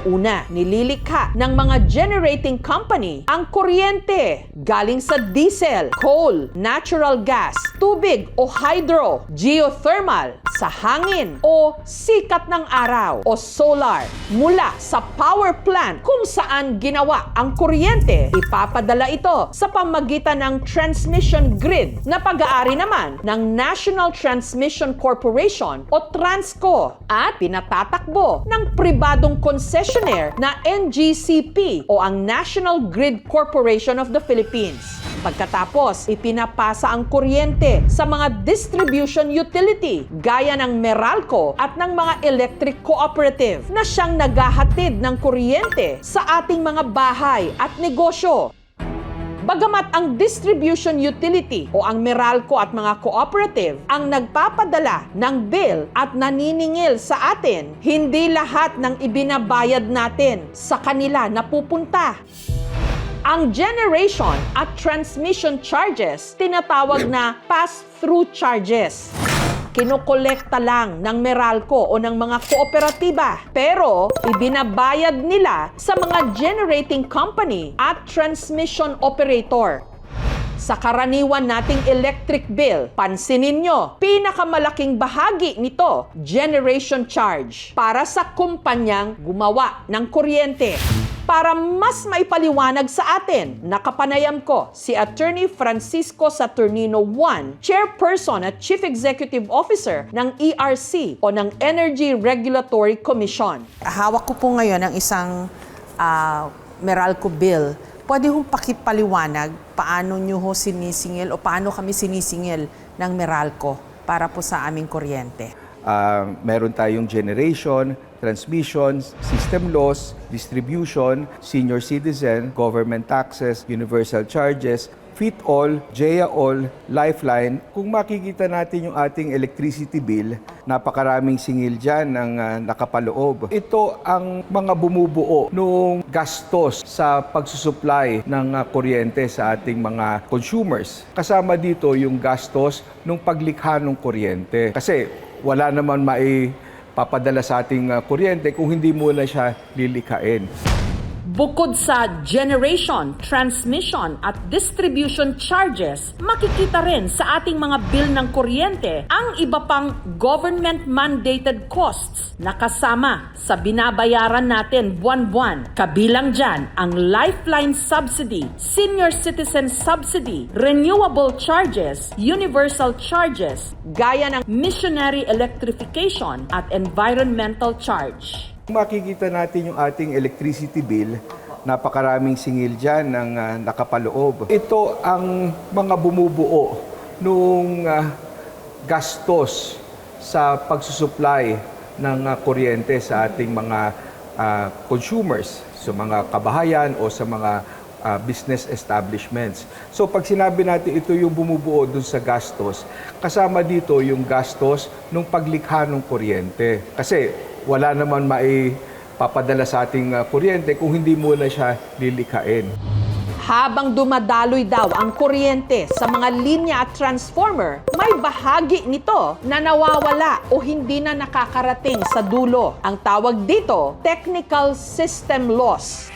Una, nililikha ng mga generating company ang kuryente galing sa diesel, coal, natural gas, tubig o hydro, geothermal, sa hangin o sikat ng araw o solar mula sa power plant kung saan ginawa ang kuryente. Ipapadala ito sa pamagitan ng transmission grid na pag-aari naman ng National Transmission Corporation o Transco at pinatatakbo ng pribadong concessionaire na NGCP o ang National Grid Corporation of the Philippines. Pagkatapos, ipinapasa ang kuryente sa mga distribution utility gaya ng Meralco at ng mga electric cooperative na siyang naghahatid ng kuryente sa ating mga bahay at negosyo. Bagamat ang distribution utility o ang Meralco at mga cooperative ang nagpapadala ng bill at naniningil sa atin, hindi lahat ng ibinabayad natin sa kanila napupunta. Ang generation at transmission charges, tinatawag na pass-through charges. Kinokolekta lang ng Meralco o ng mga kooperatiba, pero ibinabayad nila sa mga generating company at transmission operator. Sa karaniwan nating electric bill, pansinin nyo, pinakamalaking bahagi nito, generation charge, para sa kumpanyang gumawa ng kuryente. Para mas maipaliwanag sa atin, nakapanayam ko si Attorney Francisco Saturnino I, Chairperson at Chief Executive Officer ng ERC o ng Energy Regulatory Commission. Hawak ko po ngayon ang isang Meralco bill. Pwede hong pakipaliwanag paano nyo ho sinisingil o paano kami sinisingil ng Meralco para po sa aming kuryente. Meron tayong generation, transmission, system loss, distribution, senior citizen, government taxes, universal charges, Fit-All, JEA-All, Lifeline. Kung makikita natin yung ating electricity bill, napakaraming singil dyan ng nakapaloob. Ito ang mga bumubuo noong gastos sa pagsusupply ng kuryente sa ating mga consumers. Kasama dito yung gastos ng paglikha ng kuryente. Kasi wala naman papadala sa ating kuryente kung hindi muna siya lilikhain. Bukod sa generation, transmission at distribution charges, makikita rin sa ating mga bill ng kuryente ang iba pang government-mandated costs na kasama sa binabayaran natin buwan-buwan. Kabilang dyan ang lifeline subsidy, senior citizen subsidy, renewable charges, universal charges, gaya ng missionary electrification at environmental charge. Makikita natin yung ating electricity bill, napakaraming singil dyan ng nakapaloob. Ito ang mga bumubuo nung gastos sa pagsusupply ng kuryente sa ating mga consumers, sa mga kabahayan o sa mga business establishments. So pag sinabi natin ito yung bumubuo dun sa gastos, kasama dito yung gastos ng paglikha ng kuryente. Kasi wala naman maipapadala sa ating kuryente kung hindi muna siya lilikhain. Habang dumadaloy daw ang kuryente sa mga linya at transformer, may bahagi nito na nawawala o hindi na nakakarating sa dulo. Ang tawag dito, technical system loss.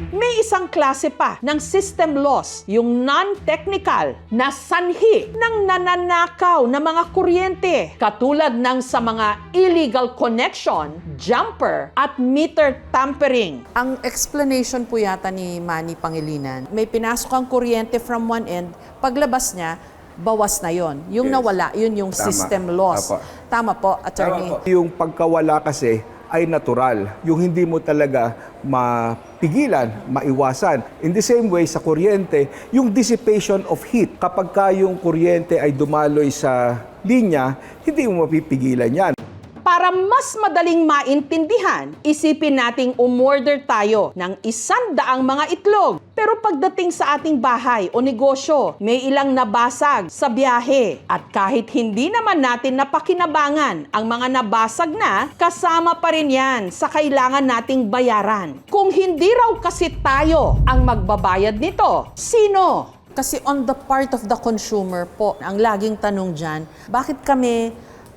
May isang klase pa ng system loss, yung non-technical na sanhi ng nananakaw na mga kuryente, katulad ng sa mga illegal connection, jumper, at meter tampering. Ang explanation po yata ni Manny Pangilinan, may pinasok ang kuryente from one end, paglabas niya, bawas na yon. Yung nawala, yun yung system loss. Tama po, Attorney. Tama po. Yung pagkawala kasi ay natural. Yung hindi mo talaga mapigilan, maiwasan. In the same way, sa kuryente, yung dissipation of heat. Kapag yung kuryente ay dumaloy sa linya, hindi mo mapipigilan yan. Para mas madaling maintindihan, isipin nating umorder tayo ng 100 mga itlog. Pero pagdating sa ating bahay o negosyo, may ilang nabasag sa biyahe. At kahit hindi naman natin napakinabangan ang mga nabasag na, kasama pa rin yan sa kailangan nating bayaran. Kung hindi raw kasi tayo ang magbabayad nito, sino? Kasi on the part of the consumer po, ang laging tanong dyan, bakit kami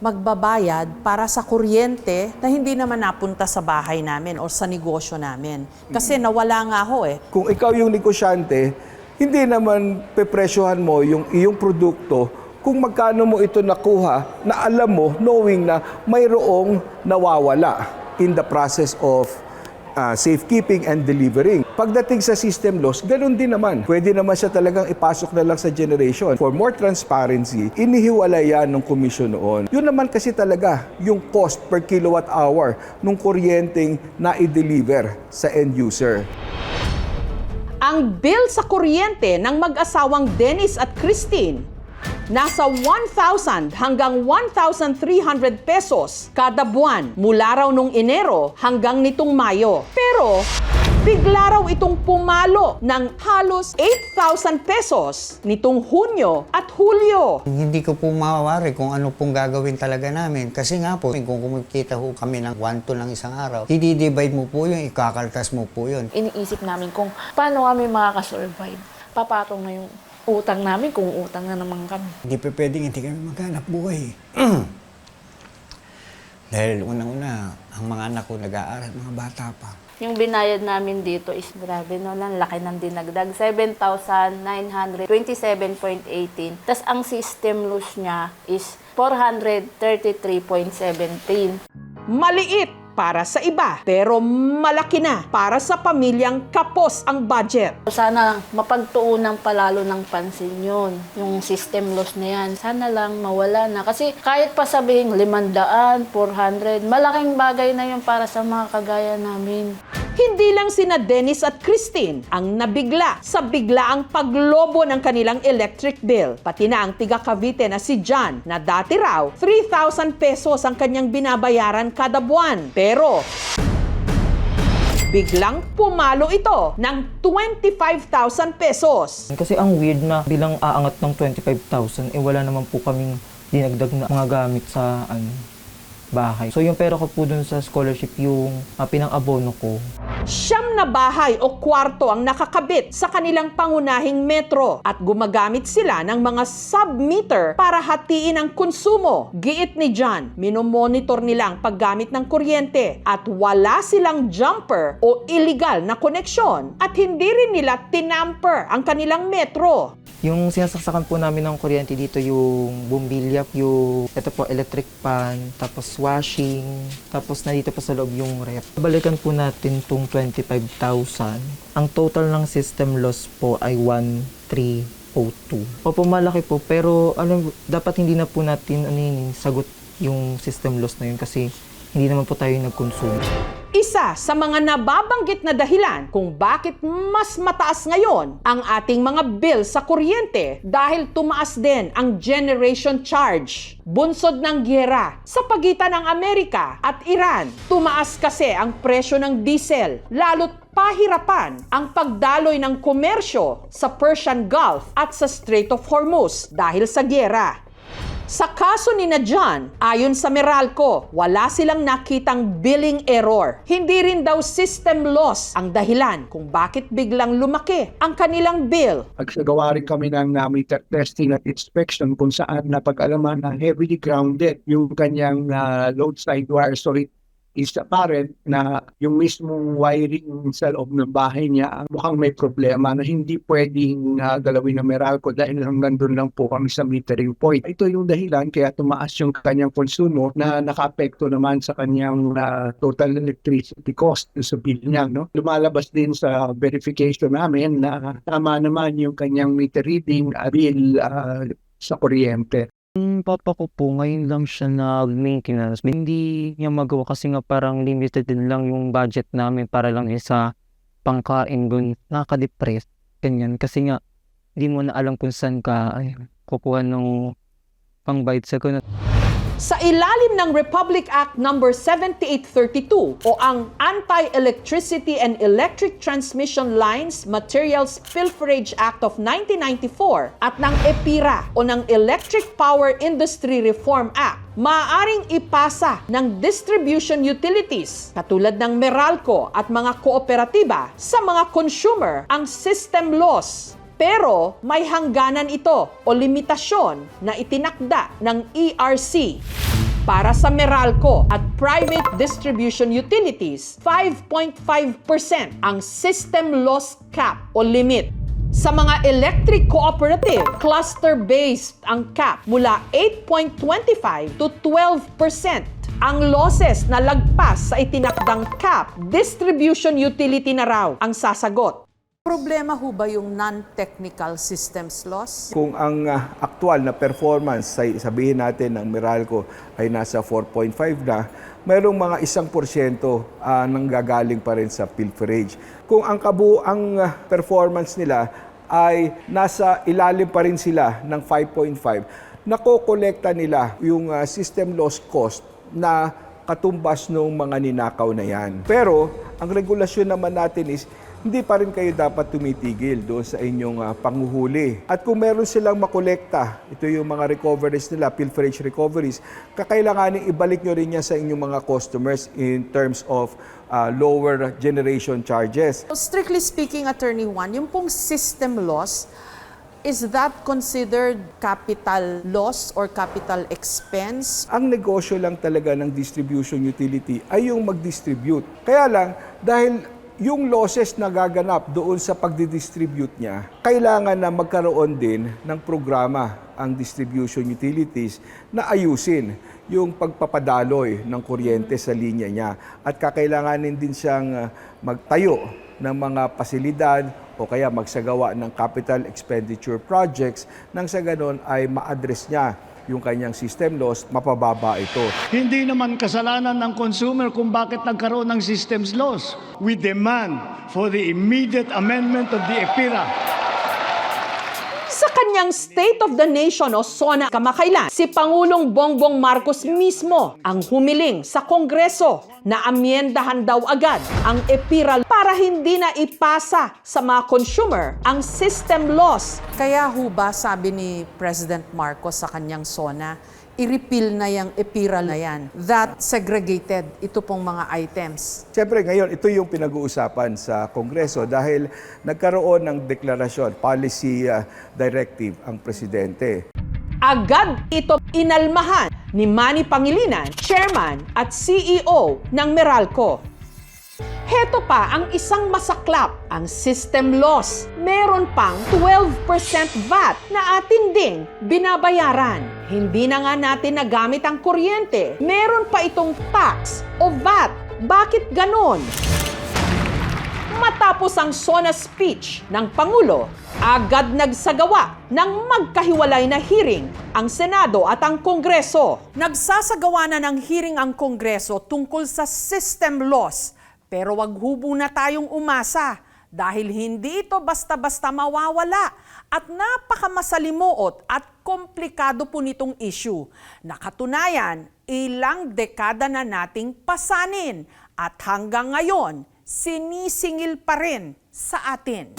magbabayad para sa kuryente na hindi naman napunta sa bahay namin o sa negosyo namin? Kasi nawala nga ho eh. Kung ikaw yung negosyante, hindi naman pepresyohan mo yung iyong produkto kung magkano mo ito nakuha na alam mo, knowing na mayroong nawawala in the process of safekeeping and delivering. Pagdating sa system loss, ganun din naman. Pwede naman siya talagang ipasok na lang sa generation. For more transparency, inihiwalay yan ng komisyon noon. Yun naman kasi talaga yung cost per kilowatt hour nung kuryenteng na-i-deliver sa end user. Ang bill sa kuryente ng mag-asawang Dennis at Christine nasa 1,000 hanggang 1,300 pesos kada buwan mula raw nung Enero hanggang nitong Mayo. Pero bigla raw itong pumalo ng halos 8,000 pesos nitong Hunyo at Hulyo. Hindi ko po mawawari kung ano pong gagawin talaga namin. Kasi nga po, kung kumikita ho kami ng 1-2 lang isang araw, i-divide mo po yun, ikakaltas mo po yun. Iniisip namin kung paano kami makakasurvive. Papatong na yung utang namin kung utang na naman kami. Hindi pa pwedeng hindi kami maghanap buhay. Dahil unang-una, ang mga anak ko nag-aaral, mga bata pa. Yung binayad namin dito is grabe no lang, laki ng dinagdag. 7,927.18. Tapos ang system loss niya is 433.17. Maliit para sa iba, pero malaki na para sa pamilyang kapos ang budget. Sana mapagtuunan palalo ng pansin yun, yung system loss na yan. Sana lang mawala na. Kasi kahit pa sabihin 500, 400, malaking bagay na yun para sa mga kagaya namin. Hindi lang sina Dennis at Christine ang nabigla sa biglaang paglobo ng kanilang electric bill. Pati na ang tiga Cavite na si John na dati raw 3,000 pesos ang kanyang binabayaran kada buwan. Pero biglang pumalo ito ng 25,000 pesos. Kasi ang weird na bilang aangat ng 25,000, wala naman po kaming dinagdag na mga gamit sa bahay. So yung pera ko po dun sa scholarship, yung pinang-abono ko. 9 na bahay o kwarto ang nakakabit sa kanilang pangunahing metro at gumagamit sila ng mga sub-meter para hatiin ang konsumo. Giit ni John, minomonitor nila ang paggamit ng kuryente at wala silang jumper o illegal na koneksyon at hindi rin nila tinamper ang kanilang metro. Yung sinasaksakan po namin ng kuryente dito, yung bumbilya, yung ito po, electric pan, tapos washing, tapos nandito pa sa loob yung ref. Balikan po natin itong 25,000. Ang total ng system loss po ay 1,302. Opo, malaki po, pero dapat hindi na po natin sagot yung system loss na yun kasi hindi naman po tayo nag-consume. Isa sa mga nababanggit na dahilan kung bakit mas mataas ngayon ang ating mga bill sa kuryente dahil tumaas din ang generation charge. Bunsod ng giyera sa pagitan ng Amerika at Iran, tumaas kasi ang presyo ng diesel, lalo't pahirapan ang pagdaloy ng komersyo sa Persian Gulf at sa Strait of Hormuz dahil sa giyera. Sa kaso ni John, ayon sa Meralco, wala silang nakitang billing error. Hindi rin daw system loss ang dahilan kung bakit biglang lumaki ang kanilang bill. Nagsagawa rin kami ng meter testing at inspection kung saan napag-alaman na heavily grounded yung kanyang load side wire. So it is apparent na yung mismong wiring sa loob ng bahay niya mukhang may problema na hindi pwedeng galawin ng Meralco dahil nandun lang po kami sa metering point. Ito yung dahilan kaya tumaas yung kanyang konsumo na naka-apekto naman sa kanyang total electricity cost sa bill niya. No? Lumalabas din sa verification namin na tama naman yung kanyang meter reading bill sa kuryente. Yung papa ko po, ngayon lang siya nag-maintenance. Hindi niya magawa kasi nga parang limited din lang yung budget namin para lang sa pangkain doon. Nakaka-depress. Ganyan. Kasi nga, hindi mo na alam kung saan ka kukuha ng pang-bayad sa ganun. Sa ilalim ng Republic Act No. 7832 o ang Anti-Electricity and Electric Transmission Lines Materials Pilferage Act of 1994 at ng EPIRA o ng Electric Power Industry Reform Act, maaaring ipasa ng distribution utilities katulad ng Meralco at mga kooperatiba sa mga consumer ang system loss. Pero may hangganan ito o limitasyon na itinakda ng ERC. Para sa Meralco at private distribution utilities, 5.5% ang system loss cap o limit. Sa mga electric cooperative, cluster-based ang cap mula 8.25 to 12%. Ang losses na lagpas sa itinakdang cap, distribution utility na raw ang sasagot. Problema ho ba yung non-technical systems loss? Kung ang aktual na performance, sabihin natin ng Meralco ay nasa 4.5 na, mayroong mga 1% nanggagaling pa rin sa pilferage. Kung ang kabuang performance nila ay nasa ilalim pa rin sila ng 5.5, nakokolekta nila yung system loss cost na katumbas ng mga ninakaw na yan. Pero ang regulasyon naman natin is hindi pa rin kayo dapat tumitigil doon sa inyong panguhuli. At kung meron silang makolekta, ito yung mga recoveries nila, pilferage recoveries, kakailanganin ibalik nyo rin yan sa inyong mga customers in terms of lower generation charges. So, strictly speaking, Attorney Juan, yung pong system loss, is that considered capital loss or capital expense? Ang negosyo lang talaga ng distribution utility ay yung mag-distribute. Kaya lang, dahil yung losses na gaganap doon sa pagdidistribute niya, kailangan na magkaroon din ng programa ang distribution utilities na ayusin yung pagpapadaloy ng kuryente sa linya niya. At kakailanganin din siyang magtayo ng mga pasilidad o kaya magsagawa ng capital expenditure projects nang sa ganon ay ma-address niya yung kanyang system loss, mapababa ito. Hindi naman kasalanan ng consumer kung bakit nagkaroon ng systems loss. We demand for the immediate amendment of the EPIRA. Sa kanyang State of the Nation o SONA kamakailan, si Pangulong Bongbong Marcos mismo ang humiling sa Kongreso na amyendahan daw agad ang EPIRA para hindi na ipasa sa mga consumer ang system loss. Kaya ho ba, sabi ni President Marcos sa kanyang SONA, i-repeal na yung EPIRA na yan. That segregated ito pong mga items. Siyempre ngayon, ito yung pinag-uusapan sa Kongreso dahil nagkaroon ng deklarasyon, policy directive ang Presidente. Agad ito inalmahan ni Manny Pangilinan, Chairman at CEO ng Meralco. Heto pa ang isang masaklap, ang system loss. Meron pang 12% VAT na atin ding binabayaran. Hindi na nga natin nagamit ang kuryente. Meron pa itong tax o VAT. Bakit ganon? Matapos ang SONA speech ng Pangulo, agad nagsagawa ng magkahiwalay na hearing ang Senado at ang Kongreso. Nagsasagawa na ng hearing ang Kongreso tungkol sa system loss. Pero wag hubo na tayong umasa dahil hindi ito basta-basta mawawala at napakamasalimuot at komplikado po nitong issue. Nakatunayan, ilang dekada na nating pasanin at hanggang ngayon, sinisingil pa rin sa atin.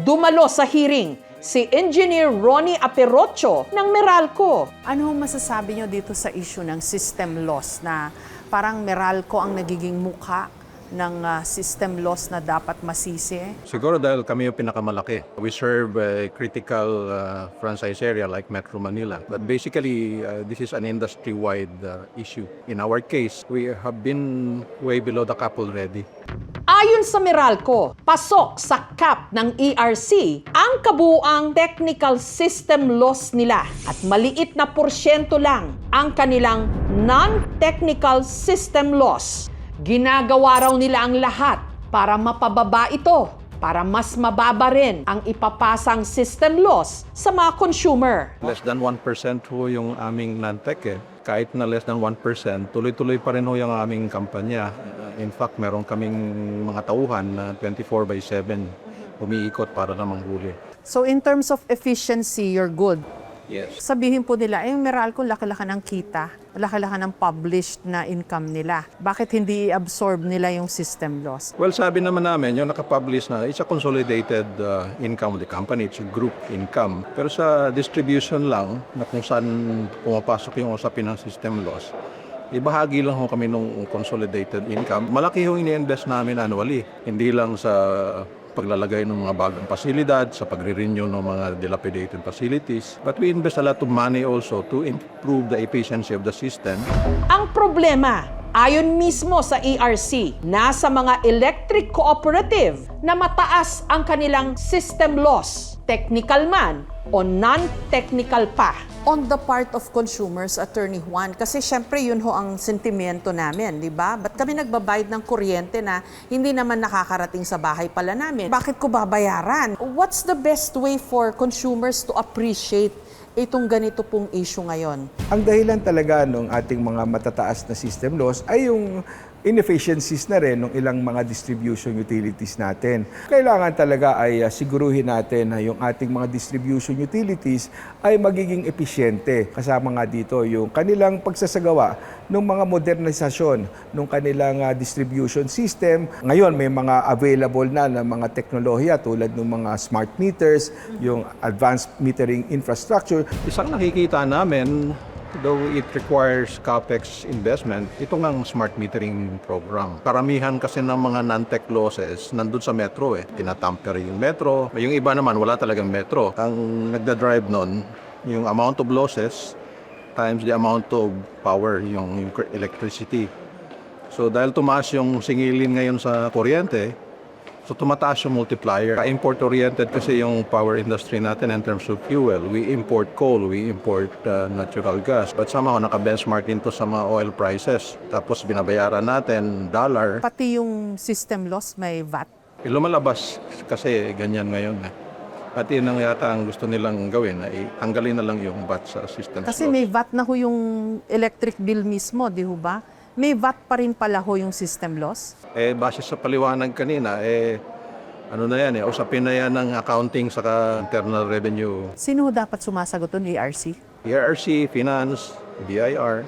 Dumalo sa hearing si Engineer Ronnie Aperocho ng Meralco. Ano ang masasabi nyo dito sa issue ng system loss na parang Meralco ang nagiging mukha ng system loss na dapat masisi? Siguro dahil kami yung pinakamalaki. We serve a critical franchise area like Metro Manila. But basically, this is an industry-wide issue. In our case, we have been way below the cap already. Ayon sa Meralco, pasok sa cap ng ERC ang kabuuang technical system loss nila at maliit na porsyento lang ang kanilang non-technical system loss. Ginagawa raw nila ang lahat para mapababa ito, para mas mababa rin ang ipapasang system loss sa mga consumer. Less than 1% ho yung aming non-tech eh. Kahit na less than 1%, tuloy-tuloy pa rin ho yung aming kampanya. In fact, meron kaming mga tauhan na 24/7 umiikot para na manghuli. So in terms of efficiency, you're good. Yes. Sabihin po nila, Meralco, laki-laki ng kita, laki-laki ng published na income nila. Bakit hindi i-absorb nila yung system loss? Well, sabi naman namin, yung nakapublish na, it's a consolidated income of the company. It's a group income. Pero sa distribution lang, na kung saan pumapasok yung usapin ng system loss, ibahagi lang ho kami ng consolidated income. Malaki yung ini-invest namin annually. Hindi lang sa paglalagay ng mga bagong pasilidad, sa pagre-renew ng mga dilapidated facilities. But we invest a lot of money also to improve the efficiency of the system. Ang problema, ayon mismo sa ERC, nasa mga electric cooperative na mataas ang kanilang system loss, technical man o non-technical pa. On the part of consumers, Attorney Juan, kasi syempre yun ho ang sentimento namin, di ba? Ba't kami nagbabayad ng kuryente na hindi naman nakakarating sa bahay pala namin? Bakit ko babayaran? What's the best way for consumers to appreciate itong ganito pong issue ngayon? Ang dahilan talaga ng ating mga matataas na system loss ay yung inefficiencies na rin ng ilang mga distribution utilities natin. Kailangan talaga ay siguruhin natin na yung ating mga distribution utilities ay magiging episyente. Kasama nga dito yung kanilang pagsasagawa ng mga modernisasyon ng kanilang distribution system. Ngayon may mga available na mga teknolohiya tulad ng mga smart meters, yung advanced metering infrastructure. Isang nakikita namin, though it requires CAPEX investment, ito ngang smart metering program. Karamihan kasi ng mga non-tech losses nandun sa metro eh. Tinatamper yung metro. Yung iba naman, wala talagang metro. Ang nagda-drive nun, yung amount of losses times the amount of power, yung electricity. So dahil tumaas yung singilin ngayon sa kuryente, so tumataas yung multiplier. Import-oriented kasi yung power industry natin in terms of fuel. We import coal, we import natural gas. But somehow naka-benchmark din to sa mga oil prices. Tapos binabayaran natin dollar. Pati yung system loss may VAT? Lumalabas kasi ganyan ngayon. At yun ang yata ang gusto nilang gawin, ay tanggalin na lang yung VAT sa system Kasi loss. may VAT na ho yung electric bill mismo, di ho ba? May VAT pa rin pala ho yung system loss? Base sa paliwanag kanina, ano na yan, usapin na yan ng accounting saka internal revenue. Sino ho dapat sumasagot doon, ERC? ERC, Finance, BIR.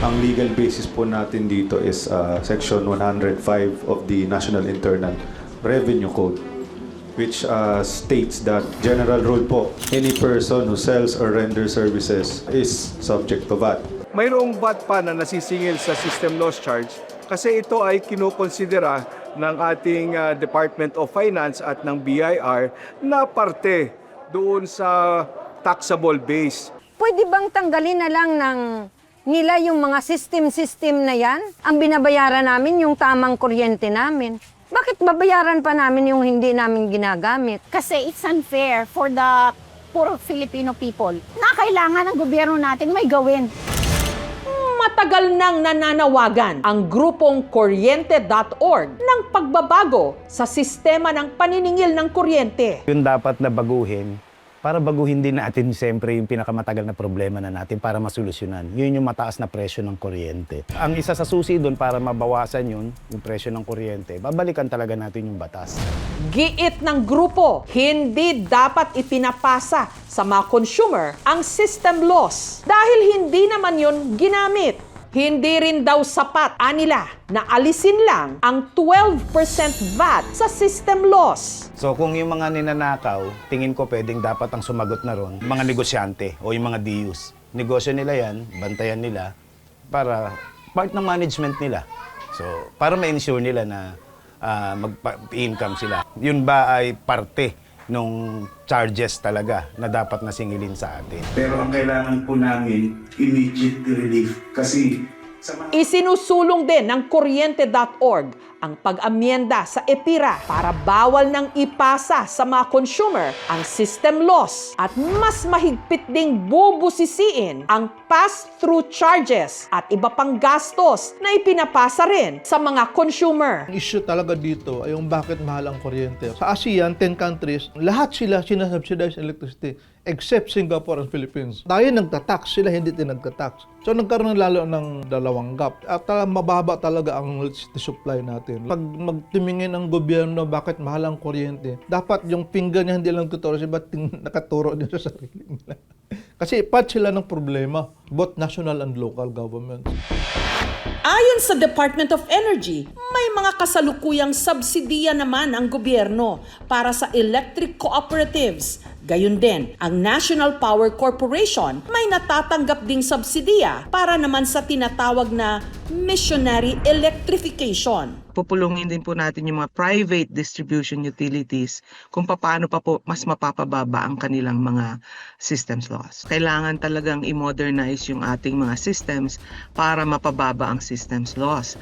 Ang legal basis po natin dito is Section 105 of the National Internal Revenue Code. which states that general rule po, any person who sells or renders services is subject to VAT. Mayroong VAT pa na nasisingil sa system loss charge kasi ito ay kinukonsidera ng ating Department of Finance at ng BIR na parte doon sa taxable base. Pwede bang tanggalin na lang nila yung mga system na yan? Ang binabayaran namin yung tamang kuryente namin. Bakit babayaran pa namin yung hindi namin ginagamit? Kasi it's unfair for the poor Filipino people na kailangan ng gobyerno natin may gawin. Matagal nang nananawagan ang grupong kuryente.org ng pagbabago sa sistema ng paniningil ng kuryente. Yun dapat na baguhin para baguhin din natin siyempre yung pinakamatagal na problema na natin para masolusyonan. Yun yung mataas na presyo ng kuryente. Ang isa sa susi doon para mabawasan yun, yung presyo ng kuryente, babalikan talaga natin yung batas. Giit ng grupo, hindi dapat ipinapasa sa mga consumer ang system loss dahil hindi naman yun ginamit. Hindi rin daw sapat anila na alisin lang ang 12% VAT sa system loss. So kung yung mga ninanakaw, tingin ko pwedeng dapat ang sumagot na ron, mga negosyante o yung mga DUs. Negosyo nila yan, bantayan nila, para part ng management nila. So para ma-ensure nila na mag-income sila. Yun ba ay parte nung charges talaga na dapat na singilin sa atin? Pero ang kailangan po namin, immediate relief. Kasi Isinusulong din ng kuryente.org ang pag-amyenda sa EPIRA para bawal nang ipasa sa mga consumer ang system loss at mas mahigpit ding bubusisiin ang pass-through charges at iba pang gastos na ipinapasa rin sa mga consumer. Ang issue talaga dito ay yung bakit mahal ang kuryente. Sa ASEAN, 10 countries, lahat sila sinasubsidize electricity except Singapore and Philippines. Tayo nagtatax, sila hindi din nagtatax. So nagkaroon lalo ng dalawang gap. At mababa talaga ang electricity supply natin. Pag magtumingin ang gobyerno bakit mahal ang kuryente, dapat yung finger niya hindi lang tuturo, ba't nakaturo din sa sarili nila. Kasi part sila ng problema, both national and local governments. Ayon sa Department of Energy, may mga kasalukuyang subsidiya naman ang gobyerno para sa electric cooperatives. Gayun din, ang National Power Corporation may natatanggap ding subsidiya para naman sa tinatawag na missionary electrification. Pupulungin din po natin yung mga private distribution utilities kung paano pa po mas mapapababa ang kanilang mga systems loss. Kailangan talagang i-modernize yung ating mga systems para mapababa ang systems loss.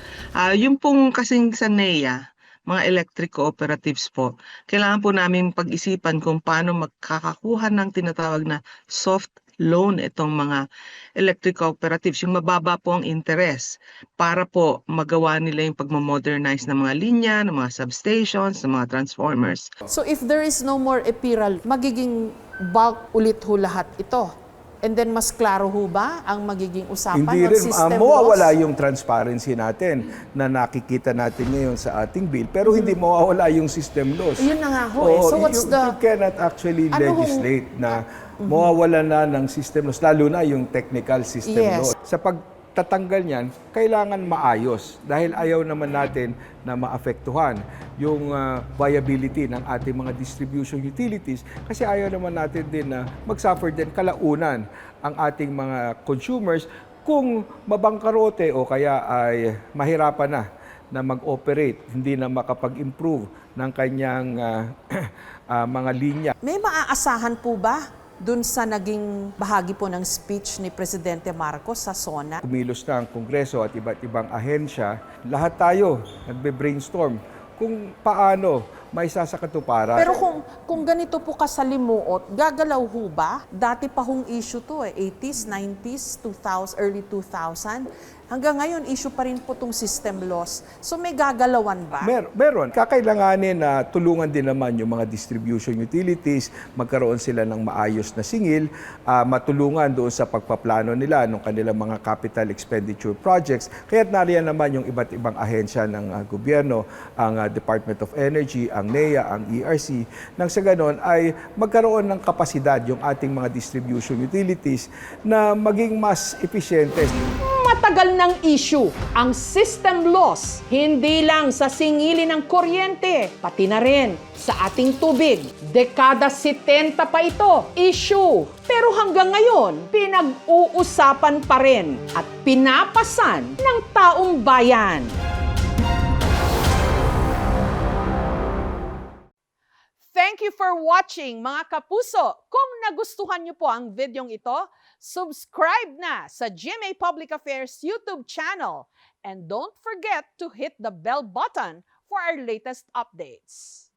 Yung pong kasing sa NEA, mga electric cooperatives po, kailangan po namin pag-isipan kung paano magkakakuha ng tinatawag na soft loan itong mga electric cooperatives, yung mababa po ang interest para po magawa nila yung pagmamodernize ng mga linya, ng mga substations, ng mga transformers. So if there is no more epiral, magiging bulk ulit ho lahat ito. And then mas klaro ho ba ang magiging usapan Hindi ng rin, system mawawala loss? yung transparency natin na nakikita natin ngayon sa ating bill, pero hindi mawawala yung system loss. Yun na nga ho. So what's you cannot actually legislate na mawawala na ng system loss, lalo na yung technical system loss. Sa pagtatanggal niyan, kailangan maayos dahil ayaw naman natin na maapektuhan yung viability ng ating mga distribution utilities kasi ayaw naman natin din na mag-suffer din kalaunan ang ating mga consumers kung mabangkarote o kaya ay mahirapan na mag-operate, hindi na makapag-improve ng kanyang mga linya. May maaasahan po ba dun sa naging bahagi po ng speech ni Presidente Marcos sa SONA? Kumilos na ang Kongreso at iba't ibang ahensya. Lahat tayo nagbe-brainstorm kung paano may sasakatuparan. Pero kung ganito po kasalimuot, gagalaw ho ba? Dati pa hong issue to 80s, 90s, 2000, early 2000. Hanggang ngayon, issue pa rin po itong system loss. So may gagalawan ba? Meron. Kakailanganin na tulungan din naman yung mga distribution utilities, magkaroon sila ng maayos na singil, matulungan doon sa pagpaplano nila ng kanilang mga capital expenditure projects. Kaya't nariyan naman yung iba't ibang ahensya ng gobyerno, ang Department of Energy, ang NEA, ang ERC, nang sa ganon ay magkaroon ng kapasidad yung ating mga distribution utilities na maging mas episyente. Matagal Matagal ng issue ang system loss, hindi lang sa singili ng kuryente, pati na rin sa ating tubig. Dekada 70 pa ito, issue. Pero hanggang ngayon, pinag-uusapan pa rin at pinapasan ng taong bayan. Thank you for watching, mga kapuso. Kung nagustuhan niyo po ang videong ito, subscribe na sa GMA Public Affairs YouTube channel. And don't forget to hit the bell button for our latest updates.